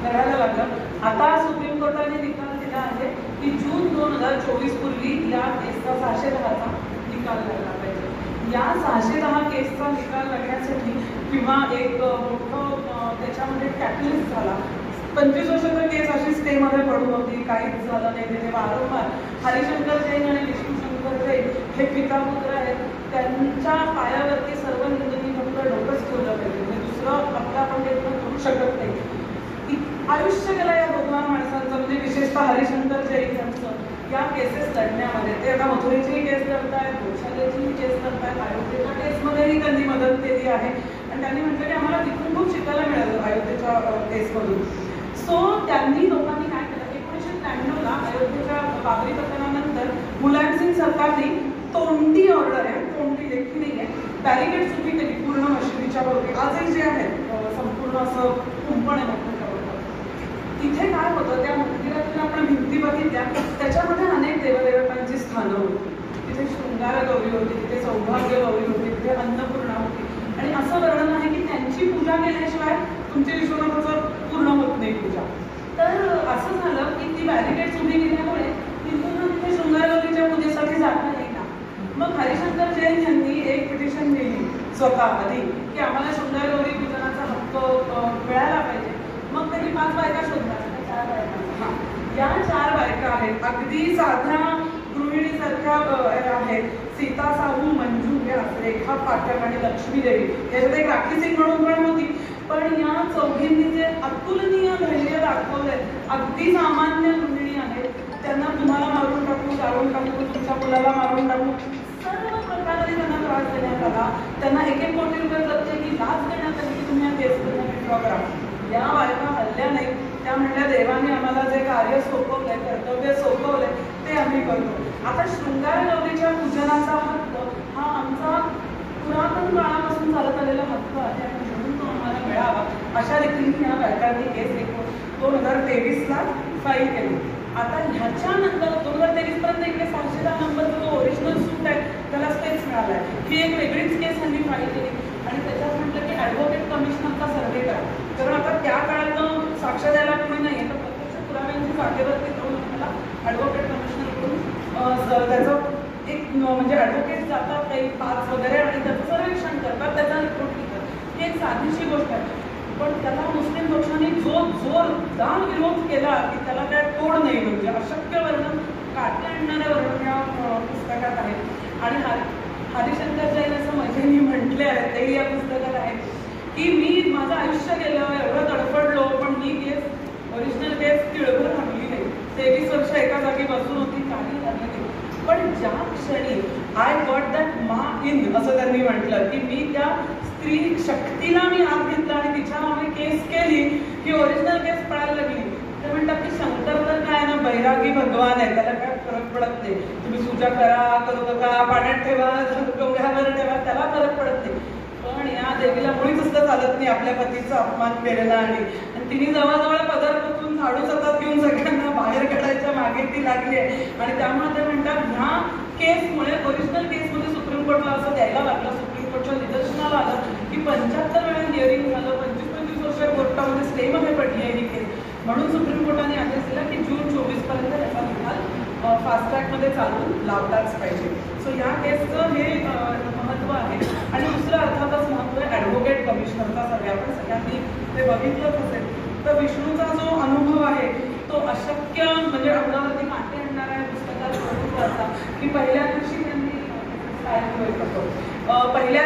B: करायला लागलं. आता सुप्रीम कोर्टाने निकाल दिला आहे की जून 2024 पूर्वी या केसचा 610चा निकाल लागला पाहिजे. या 610 केसचा निकाल लागण्यासाठी किंवा एक मोठं त्याच्यामध्ये कॅटलिस्ट झाला. 25 वर्षाचा केस अशी स्टेमध्ये पडून होती, काहीच झालं नाही. तिथे वारंवार हरिशंकर जैन आणि विष्णू शंकर जैन हे पिता पुत्र आहेत, त्यांच्या पायावरती सर्व हिंदूंनी फक्त डोकंच ठेवलं पाहिजे, म्हणजे दुसरं आपलं आपण ते करू शकत नाही. आयुष्य गेलं या भगवान माणसांचं, म्हणजे विशेषतः हरिशंकर जैन यांचं या केसेस लढण्यामध्ये. ते आता मथुरेचीही केस करतायत, गोशालेचीही केस करतायत, अयोध्येच्या केसमध्येही त्यांनी मदत केली आहे आणि त्यांनी म्हटलं की आम्हाला तिथून खूप शिकायला मिळालं अयोध्येच्या केसमधून. सो त्यांनी लोकांनी काय केलं, 1993 ला अयोध्येच्या बाबरी प्रकरणानंतर मुलायम सिंग सरकार बॅरिकेड्स उभी केली पूर्ण मशिदीच्या भोवती. आजही जे आहेत संपूर्ण असं कुंपण आहे मोठं ठेवलं. तिथे काय होतं, त्या मंदिरातून आपण भिंती बघितल्या, त्याच्यामध्ये अनेक देवदेवतांची स्थानं होती. तिथे शृंगार गौरी होती, तिथे सौभाग्य गौरी होती, तिथे अन्नपूर्णा होती. आणि असं वर्णन आहे की त्यांची पूजा केल्याशिवाय तुमची विश्वनाथाचं पूर्ण होत नाही पूजा. तर असं झालं की ती बॅरिकेड्स उभी केल्यामुळे तिथून तिथे शृंगार गौरीच्या पूजेसाठी जाता येईना. मग हरिशंकर जैन यांनी एक पिटिशन दिली स्वतः आधी की आम्हाला शृंगार गौरी पूजनाचा हक्क मिळायला पाहिजे. मग त्यांनी 5 बायका शोधल्या, 4 बायका. या 4 बायका आहेत, अगदी साध्या गृहिणीसारख्या आहेत. सीता साहू, मंजू व्यास, रेखा पाठक आणि लक्ष्मी देवी. याच्यात एक राखी सिंग म्हणून पण होती. पण या चौघींनी जे अतुलनीय धैर्य दाखवलंय, अगदी सामान्य गृहिणी आहेत, त्यांना तुम्हाला मारून टाकू, जाळून टाकू, तुमच्या मुलाला मारून टाकू, सर्व प्रकारे त्यांना त्रास देण्यात आला. त्यांना 1-1 कोटी रुपये प्रत्येकी लाच देण्यात आली की तुम्ही या केसमध्ये विड्रॉ करा. या बायका हल्ल्या नाही. त्या म्हणल्या देवाने आम्हाला जे कार्य सोपवलंय, कर्तव्य सोपवलंय, ते आम्ही करतो. आता शृंगार गौरीच्या पूजनाचा हक्क हा आमचा पुरातन काळापासून चालत आलेला हक्क आहे आणि म्हणून तो आम्हाला मिळावा अशा रीतीने या बायकांनी केस 2023ला फाईल केली. आता ह्याच्यानंतर 2023 पर्यंत इकडे 610 नंबरचा जो ओरिजिनल सूट आहे त्याला स्टेच मिळाला आहे. ही एक वेगळीच केस त्यांनी फाईल केली आणि त्याच्यात म्हटलं की ॲडव्होकेट कमिशनरचा सर्व्हे करा. कारण आता त्या काळात साक्ष द्यायला कोणी नाही आहे, तर प्रत्यक्ष पुराव्यांची जागेवरती करून आपल्याला ॲडव्होकेट कमिशनरकडून त्याचं एक म्हणजे ॲडव्होकेट जातात काही पाच वगैरे आणि त्याचं सर्वेक्षण करतात, त्याचा रिपोर्ट घेतात. ही एक साधीशी गोष्ट आहे. पण त्याला मुस्लिम पक्षाने जो जोरदार विरोध केला की त्याला काय तोड नाही, म्हणजे अशक्य वर्णन, काटे आणणारे वर्णन या पुस्तकात आहेत. आणि हरिशंकर जैन असं मैत्रिणी म्हटले आहेत, तेही या पुस्तकात आहे की मी माझं आयुष्य गेलं, एवढं तडफडलो, पण ही केस ओरिजिनल केस तिळभर थांबली नाही. 23 वर्ष एका जागी बसून होती, काही झालं नाही. पण ज्या क्षणी आय गॉट दॅट मा इन असं त्यांनी म्हटलं की मी त्या स्त्री शक्तीला मी आत घेतला आणि तिच्या नावाने केस केली की ओरिजिनल केस पळायला लागली. ते म्हणतात की शंकर तर काय ना बैरागी भगवान आहे, त्याला काय फरक पडत नाही. तुम्ही पूजा करा, करू नका, पाण्यात ठेवा, डोंग्यावर ठेवा, त्याला फरक पडत नाही. पण या देवीला मुळीच असं चालत नाही आपल्या पतीचा अपमान केलेला. आणि तिने जवळजवळ पदरपासून झाडू सतत घेऊन सगळ्यांना बाहेर काढायच्या मागे ती लागली आहे. आणि त्यामुळे ते म्हणतात ह्या केसमुळे ओरिजिनल केसमध्ये सुप्रीम कोर्टला असं द्यायला लागलं, सुप्रीम कोर्टच्या निदर्शनाला आलं की 75 वेळा हिअरिंग झालं, 25-25 वर्ष कोर्टामध्ये स्टेमध्ये पडली आहे ही केस. म्हणून सुप्रीम कोर्टाने आदेश दिला की जून 24 पर्यंत याचा निकाल फास्ट ट्रॅकमध्ये चालून लावलाच पाहिजे. सो या केसचं हे महत्त्व आहे. आणि दुसरं अर्थातच महत्त्व आहे ॲडव्होकेट कमिशनरचा सर्वे. आपण सगळ्यांनी ते बघितलंच असेल. तर विष्णूचा जो अनुभव आहे तो अशक्य म्हणजे अंगावरती काटे आणणारा आहे पुस्तकात असा की पहिल्या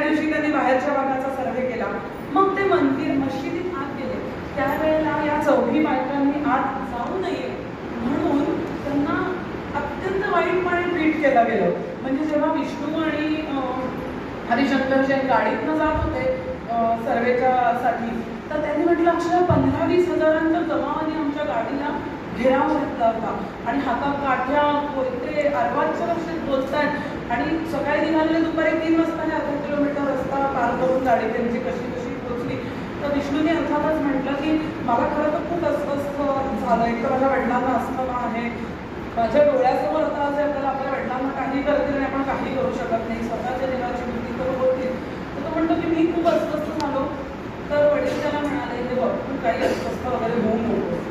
B: दिवशी त्यांनी बाहेरच्या भागाचा सर्वे केला. मग ते मंदिर मशिदीत आत गेले. त्यावेळेला या चौघी बायकांनी आत जाऊ नये म्हणून त्यांना अत्यंत वाईटपणे ट्रीट केलं गेलं. म्हणजे जेव्हा विष्णू आणि हरिशंकर जैन गाडीतनं जात होते सर्वेच्यासाठी, तर त्यांनी म्हटलं अक्षरशः 15-20 हजारांच्या जमावाने आमच्या गाडीला घेराव घातला होता आणि हातात काठ्या, कोयते, अर्वाच्या लक्षात बोलतायत. आणि सकाळी निघालेले दुपारी 3 वाजता 1/2 किलोमीटर रस्ता पार करून गाडी त्यांची कशी पोहोचली. तर विष्णूने अर्थातच म्हटलं की मला खरं तर खूप अस्वस्थ झालं. एक तर माझ्या वडिलांना अस्थमा आहे, माझ्या डोळ्यासमोर आता असे आपल्याला आपल्या वडिलांना काही करतील आणि आपण काही करू शकत नाही, स्वतःच्या देवाची भीती तर होतील. तर तो म्हणतो की मी खूप अस्वस्थ झालो. तर वडील त्याला म्हणाले हे बघ तू काही अस्वस्थ वगैरे होऊ नको.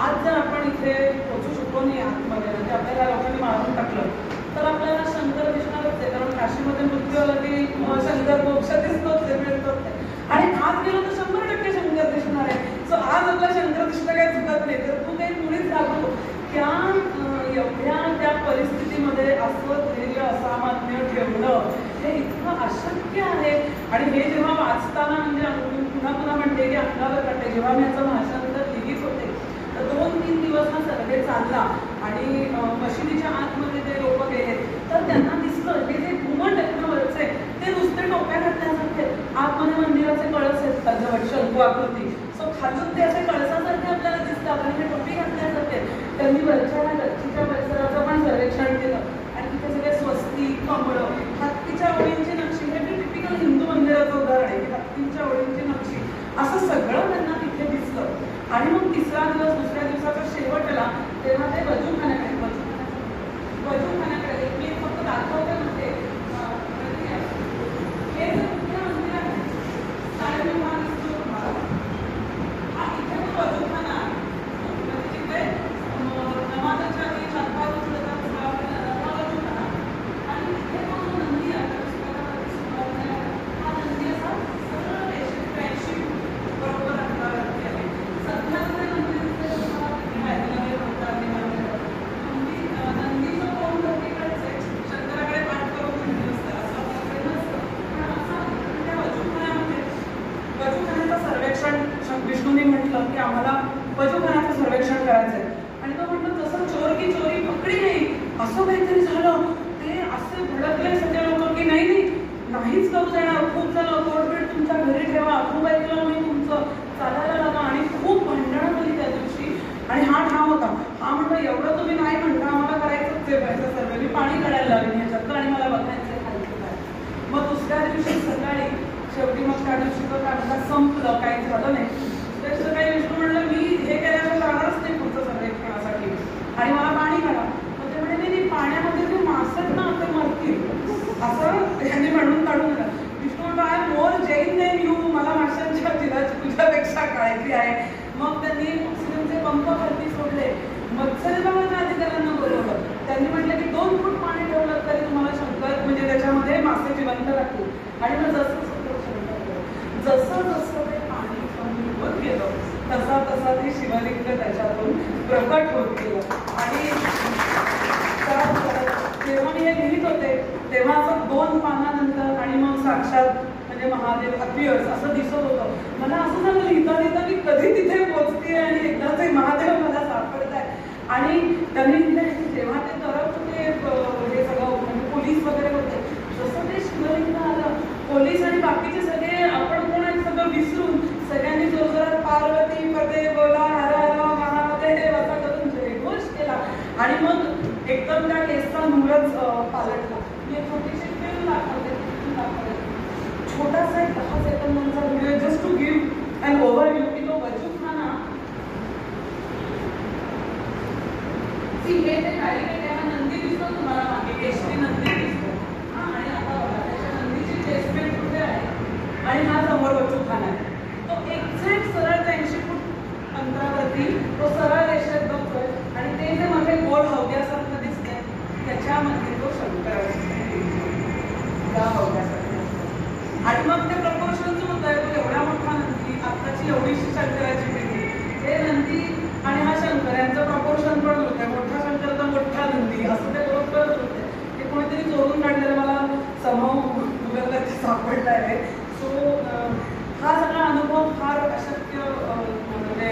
B: आज जर आपण इथे पोचू शकलो नाही आतमध्ये, म्हणजे आपल्याला लोकांनी मारून टाकलं तर आपल्याला शंकर दिसणारच आहे. कारण काशीमध्ये मृत्यू आला की शंकर मोक्ष दिसतोच आहे, मिळतोच आहे. आणि आज गेलो तर 100% शंकर दिसणार आहे. सो आज आपला शंकर दिसणं काही चुकत नाही. तर तू काही मुळीच राहतो त्या एवढ्या त्या परिस्थितीमध्ये अस्वस्थ धैर्य असामान्य ठेवणं हे इतकं अशक्य आहे. आणि हे जेव्हा वाचताना म्हणजे पुन्हा पुन्हा म्हणते की अंगावर काटे. जेव्हा मी याचं भाषांतर लिहित होते तर 2-3 दिवस हा सर्वे चालला आणि मशिदीच्या आतमध्ये ते लोक गेले तर त्यांना दिसलं की जे घुमट आहेत ना वरचे ते नुसते टोप्या घातल्यासारखे, आतमध्ये मंदिराचे कळस आहेत अर्धवट शंकू आकृती. सो खालून ते असे कळसासारखे आपल्याला दिसतात आणि हे टोपी घातल्यासारखे. त्यांनी वरच्या गच्चीच्या परिसराचं पण सर्वेक्षण केलं आणि तिथे सगळे स्वस्ती, कमळं, हत्तीच्या ओळींची नक्षी, हे टिपिकल असं सगळं त्यांना तिथे दिसलं. आणि मग तिसरा दिवस, दुसऱ्या दिवसाचा शेवटला तेव्हा ते वजूखान्याकडे मी फक्त दाखवते म्हणजे हे जे मुख्य मंदिर आहे साडेविभाग दिसतो तुम्हाला, हा इथे तो वजूखाना आहे. म्हणजे जिथे नमाजाच्या आधी शतपात उचलतात हा वजूखाना. आणि इथे तो जो नंदी आहे हा नंदी असा सरळ रेषेत 83 बरोबर अंतरावरती आहे. सध्या जे मंदिर दिसते तुम्हाला म्हणतात नंदीचं तोंड प्रत्येकाचं आहे, शंकराकडे पाठ करून मंदिर असतं असं आपल्याकडे नसतं. पण असं त्या वजूखान्याचं सर्वेक्षण विष्णूने म्हटलं की आम्हाला वजूखान्याचं सर्वेक्षण करायचं आहे. आणि तो म्हटलं जसं चोर की चोरी पकडी नाही असं काहीतरी झालं. ते असे भडकले सगळे लोक की नाहीच करू देणार, खूप झालं, कोर्टबीट तुमच्या घरी ठेवा, खूप ऐकलं मी तुमचं, चालायला लागा. आणि खूप भांडणं झाली त्या दिवशी. आणि हा ठाम होता, हा म्हणतो एवढं तुम्ही नाही म्हणता, आम्हाला करायचंच आहे पाहिजे सर्व, मी पाणी काढायला लागेल ह्याच्यात आणि मला बघायचं खायचं काय. मग दुसऱ्या दिवशी सकाळी शेवटी मग त्या दिवशी तो काय संपलं, काही झालं नाही. दुसऱ्या सकाळी विष्णू म्हणलं मी हे केल्याशिवाय जाणारच नाही पुढचं सर्वेक्षणासाठी आणि मला पाणी काढा. मग ते म्हणे नाही पाण्यामध्ये जे मासे ना ते मरतील असं त्यांनी म्हणून काढून दिलं. विष्णू म्हणतो I more Jain than you, मला माशांच्या जिराची तुझ्यापेक्षा काळजी आहे. मग त्यांनी ऑक्सिजनचे पंप खाली सोडले, मत्स्य विभागाच्या अधिकाऱ्यांना बोलवलं. त्यांनी म्हटलं की 2 फूट पाणी ठेवलं तरी तुम्हाला शंकर म्हणजे त्याच्यामध्ये मासे जिवंत राहतील. आणि मग जसं ते पाणी कमी होत गेलं तसा ते शिवलिंग त्याच्यातून प्रकट होत गेलं. आणि जेव्हा मी हे लिहित होते तेव्हा असं 2 पानानंतर आणि मग साक्षात म्हणजे महादेव अपियर्स असं दिसत होतं. मला असं झालं लिहिता की कधी तिथे पोचते आणि एकदा ते महादेव मला सापडत आहे. आणि त्यांनी लिहिलं जेव्हा ते करत होते हे सगळं म्हणजे पोलीस वगैरे होते, जसं ते शिवलिंग आलं पोलीस आणि बाकीचे सगळे आपण कोण आहे सगळं विसरून सगळ्यांनी जोरजोरात पार्वती पदे बोला हर हर महादेव असा करून जयघोष केला. आणि मग एकदम त्या केसचा नूरच पालटला. मी एक छोटीशी फिल्म दाखवते. छोटासा एक 10 सेकंदांचा video just to give an overview की तो वजूखाना हे ते काढले तेव्हा नंदी दिसतो तुम्हाला मागे केशरी नंदी दिसतो. आणि आता बघा त्याच्या नंदीची चेस्टमेंट कुठे आहे आणि हा समोर वजूखाना आहे. तो एक्झॅक्ट सरळ 80 फूट अंतरावरती तो सरळ रेषेत बघतोय. आणि ते जे मध्ये गोल हौद्यासारखं दिसतंय त्याच्यामध्ये तो शंकर या हौद्यासारखं. आणि मग ते प्रपोर्शनच होत आहे तो एवढा मोठा नंदी, आत्ताची एवढीशी शंकराची पिंडी, हे नंदी आणि हा शंकर यांचं प्रपोर्शन पण होत आहे. मोठा शंकर तर मोठा नंदी असं ते बरोबर होत आहे. ते कोणीतरी चोरून काढलेलं मला समोर सापडलं आहे. सो हा सगळा अनुभव फार अशक्य म्हणजे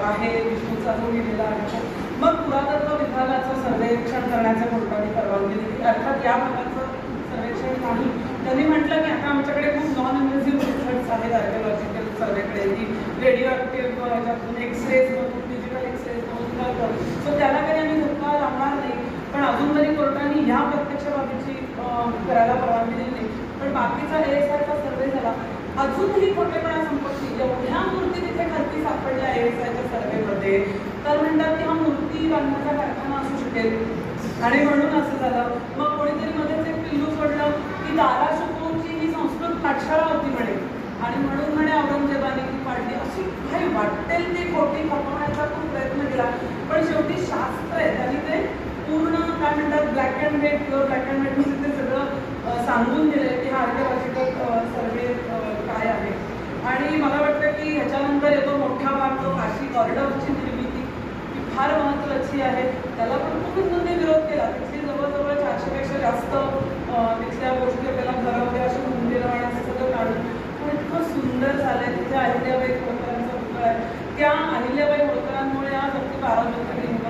B: आहे विष्णूचा जो लिहिलेला आहे. मग पुरातत्व विभागाचं सर्वेक्षण करण्याच्या कोर्टाने परवानगी दिली. अर्थात या भागाचं सर्वेक्षण नाही. त्यांनी म्हटलं की आता आमच्याकडे खूप नॉन इन्व्हेसिव्ह मेथड्स आहेत आर्किओलॉजिकल सर्वेकडे की रेडिओ ॲक्टिव्ह ह्याच्यातून एक्सरेज मधून डिजिटल एक्सरेज मधून करतो. सो त्याला काही आम्ही धक्का लावणार नाही. पण अजून तरी कोर्टाने ह्या प्रत्यक्ष बाबीची करायला परवानगी दिली नाही. पण बाकीचा ASIचा सर्वे झाला. अजूनही खोटेपणा संपत नाही. एवढ्या मूर्ती तिथे खालती सापडल्या ASIच्या सर्वेमध्ये तर म्हणतात की हा मूर्ती बांधण्याचा कारखाना असू शकेल आणि म्हणून असं झालं. मग कोणीतरी मध्येच एक पिल्लू सोडलं की दाराशुकोची ही संस्कृत पाठशाळा होती म्हणे आणि म्हणून म्हणे औरंगजेबाने ती पाडली. अशी काही वाटेल ती खोटी खपवण्याचा खूप प्रयत्न केला. पण शेवटी शास्त्र आहे त्यांनी ते पूर्ण काय म्हणतात black and white pure black and white मध्ये ते सगळं सांगून दिले की हा आर्किओलॉजिकल सर्वे काय आहे. आणि मला वाटतं की ह्याच्यानंतर येतो मोठा भाग तो काशी कॉरिडॉरची निर्मिती ही फार महत्त्वाची आहे. त्याला पण खूप हिंदूंनी विरोध केला. तिथली जवळजवळ 400पेक्षा जास्त तिथल्या गोष्टी आपल्याला घरवल्या अशी मंदिरं आणि असं सगळं काढून पण इतकं सुंदर झालं आहे. तिथे अहिल्याबाई होळकरांचा पुतळा आहे. त्या अहिल्याबाई होळकरांमुळे आज अगदी 12 ज्योतिर्लिंग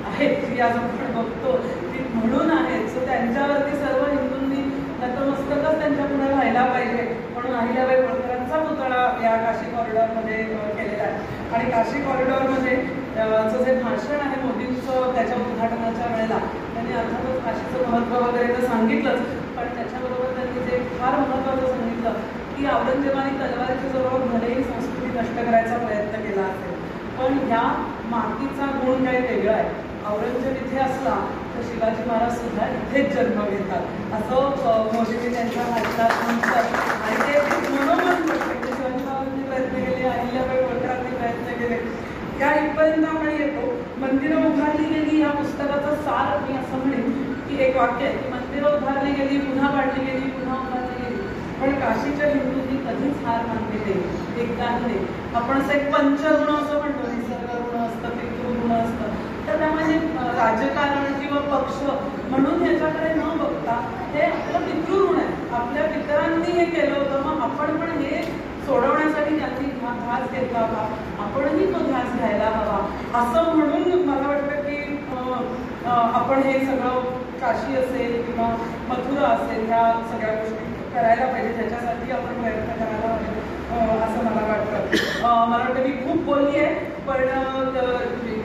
B: आहेत जी आज आपण बघतो ती म्हणून आहेत. सो त्यांच्यावरती सर्व हिंदूंनी नतमस्तकच त्यांच्या पुढे राहायला पाहिजे म्हणून अहिल्याबाई होळकरांचा पुतळा या काशी कॉरिडॉरमध्ये केलेला आहे. आणि काशी कॉरिडॉरमध्ये जे भाषण आहे मोदींचं त्याच्या उद्घाटनाच्या वेळेला त्यांनी अर्थातच काशीचं महत्त्व वगैरे तर सांगितलंच. पण त्याच्याबरोबर त्यांनी जे फार महत्त्वाचं सांगितलं की औरंगजेबाने तलवारीच्या जोरावर भलेही संस्कृती नष्ट करायचा प्रयत्न केला असेल, पण ह्या मातीचा गुण काही वेगळा आहे. औरंगजेब इथे असला तर शिवाजी महाराज सुद्धा इथेच जन्म घेतात असं मोदींनी त्यांच्या भाषणात म्हणतात. आणि ते मनोमन करते. शिवाजी महाराजांनी प्रयत्न केले, अहिल्याबाई होळकरांनी प्रयत्न केले, या इथपर्यंत आपण येतो. मंदिरं उभारली गेली या पुस्तकाचं सार मी असं म्हणेन की एक वाक्य आहे की मंदिरं उभारली गेली, पुन्हा पाडली गेली, पुन्हा उभारली गेली, पण काशीच्या हिंदूंनी कधीच हार मानली नाही, एकदा नाही. आपण असं एक पंचगुण असं म्हणतो, निसर्ग गुण असतं, पितृगुण असतं, तर त्यामध्ये राजकारण किंवा पक्ष म्हणून ह्याच्याकडे न बघता हे आपलं पितृऋण आहे. आपल्या पितरांनी हे केलं होतं, मग आपण पण हे सोडवण्यासाठी त्यांनी ध्यास घेतला होता, आपणही तो ध्यास घ्यायला हवा असं म्हणून मला वाटतं की आपण हे सगळं काशी असेल किंवा मथुरा असेल ह्या सगळ्या गोष्टी करायला पाहिजे, त्याच्यासाठी आपण प्रयत्न करायला हवे असं मला वाटतं. मला वाटतं मी खूप बोलली आहे, पण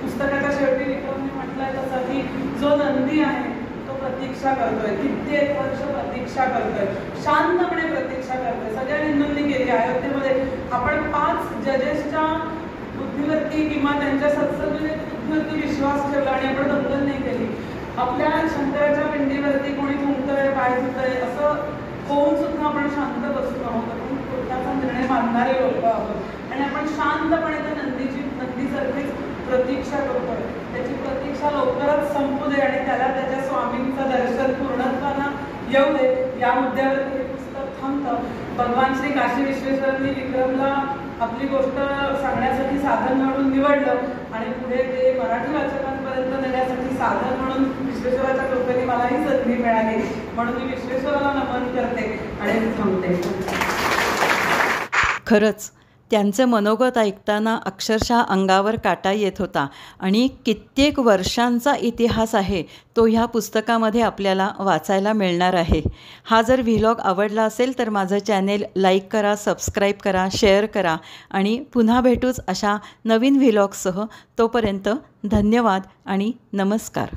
B: पुस्तकाच्या शेवटी विक्रमने म्हटलंय तसं की जो नंदी आहे तो प्रतीक्षा करतोय, कित्येक वर्ष प्रतीक्षा करतोय, शांतपणे प्रतीक्षा करतोय. सगळ्या हिंदूंनी केली. अयोध्येमध्ये आपण 5 जजेसच्या बुद्धीवरती किंवा त्यांच्या सत्संगीय बुद्धीवरती विश्वास ठेवला आणि आपण दंगल नाही केली. आपल्या शंकराच्या पिंडीवरती कोणी थुंकतंय, पाय धुतंय असं होऊन सुद्धा आपण शांत बसलो आहोत. आपण कोर्टाचा निर्णय मानणारे लोक आहोत आणि आपण शांतपणे त्या नंदीसारखीच प्रतीक्षा करतोय. त्याची प्रतीक्षा लवकरच संपू दे आणि त्याला त्याच्या स्वामींचं दर्शन पूर्णत्वाला येऊ दे, या मुद्द्यावर हे पुस्तक थांबतं. भगवान श्री काशी विश्वेश्वरांनी विक्रमला आपली गोष्ट सांगण्यासाठी साधन म्हणून निवडलं आणि पुढे ते मराठी वाचकांपर्यंत नेण्यासाठी साधन म्हणून विश्वेश्वराच्या कृपेने मलाही संधी मिळाली, म्हणून मी विश्वेश्वराला नमन करते आणि थांबते.
A: खरंच त्यांचं मनोगत ऐकताना अक्षरशः अंगावर काटा येत होता आणि कित्येक वर्षांचा इतिहास आहे तो ह्या पुस्तकामध्ये आपल्याला वाचायला मिळणार आहे. हा जर व्हिलॉग आवडला असेल तर माझं चॅनेल लाईक करा, सबस्क्राईब करा, शेअर करा आणि पुन्हा भेटूच अशा नवीन व्हिलॉगसह. तोपर्यंत धन्यवाद आणि नमस्कार.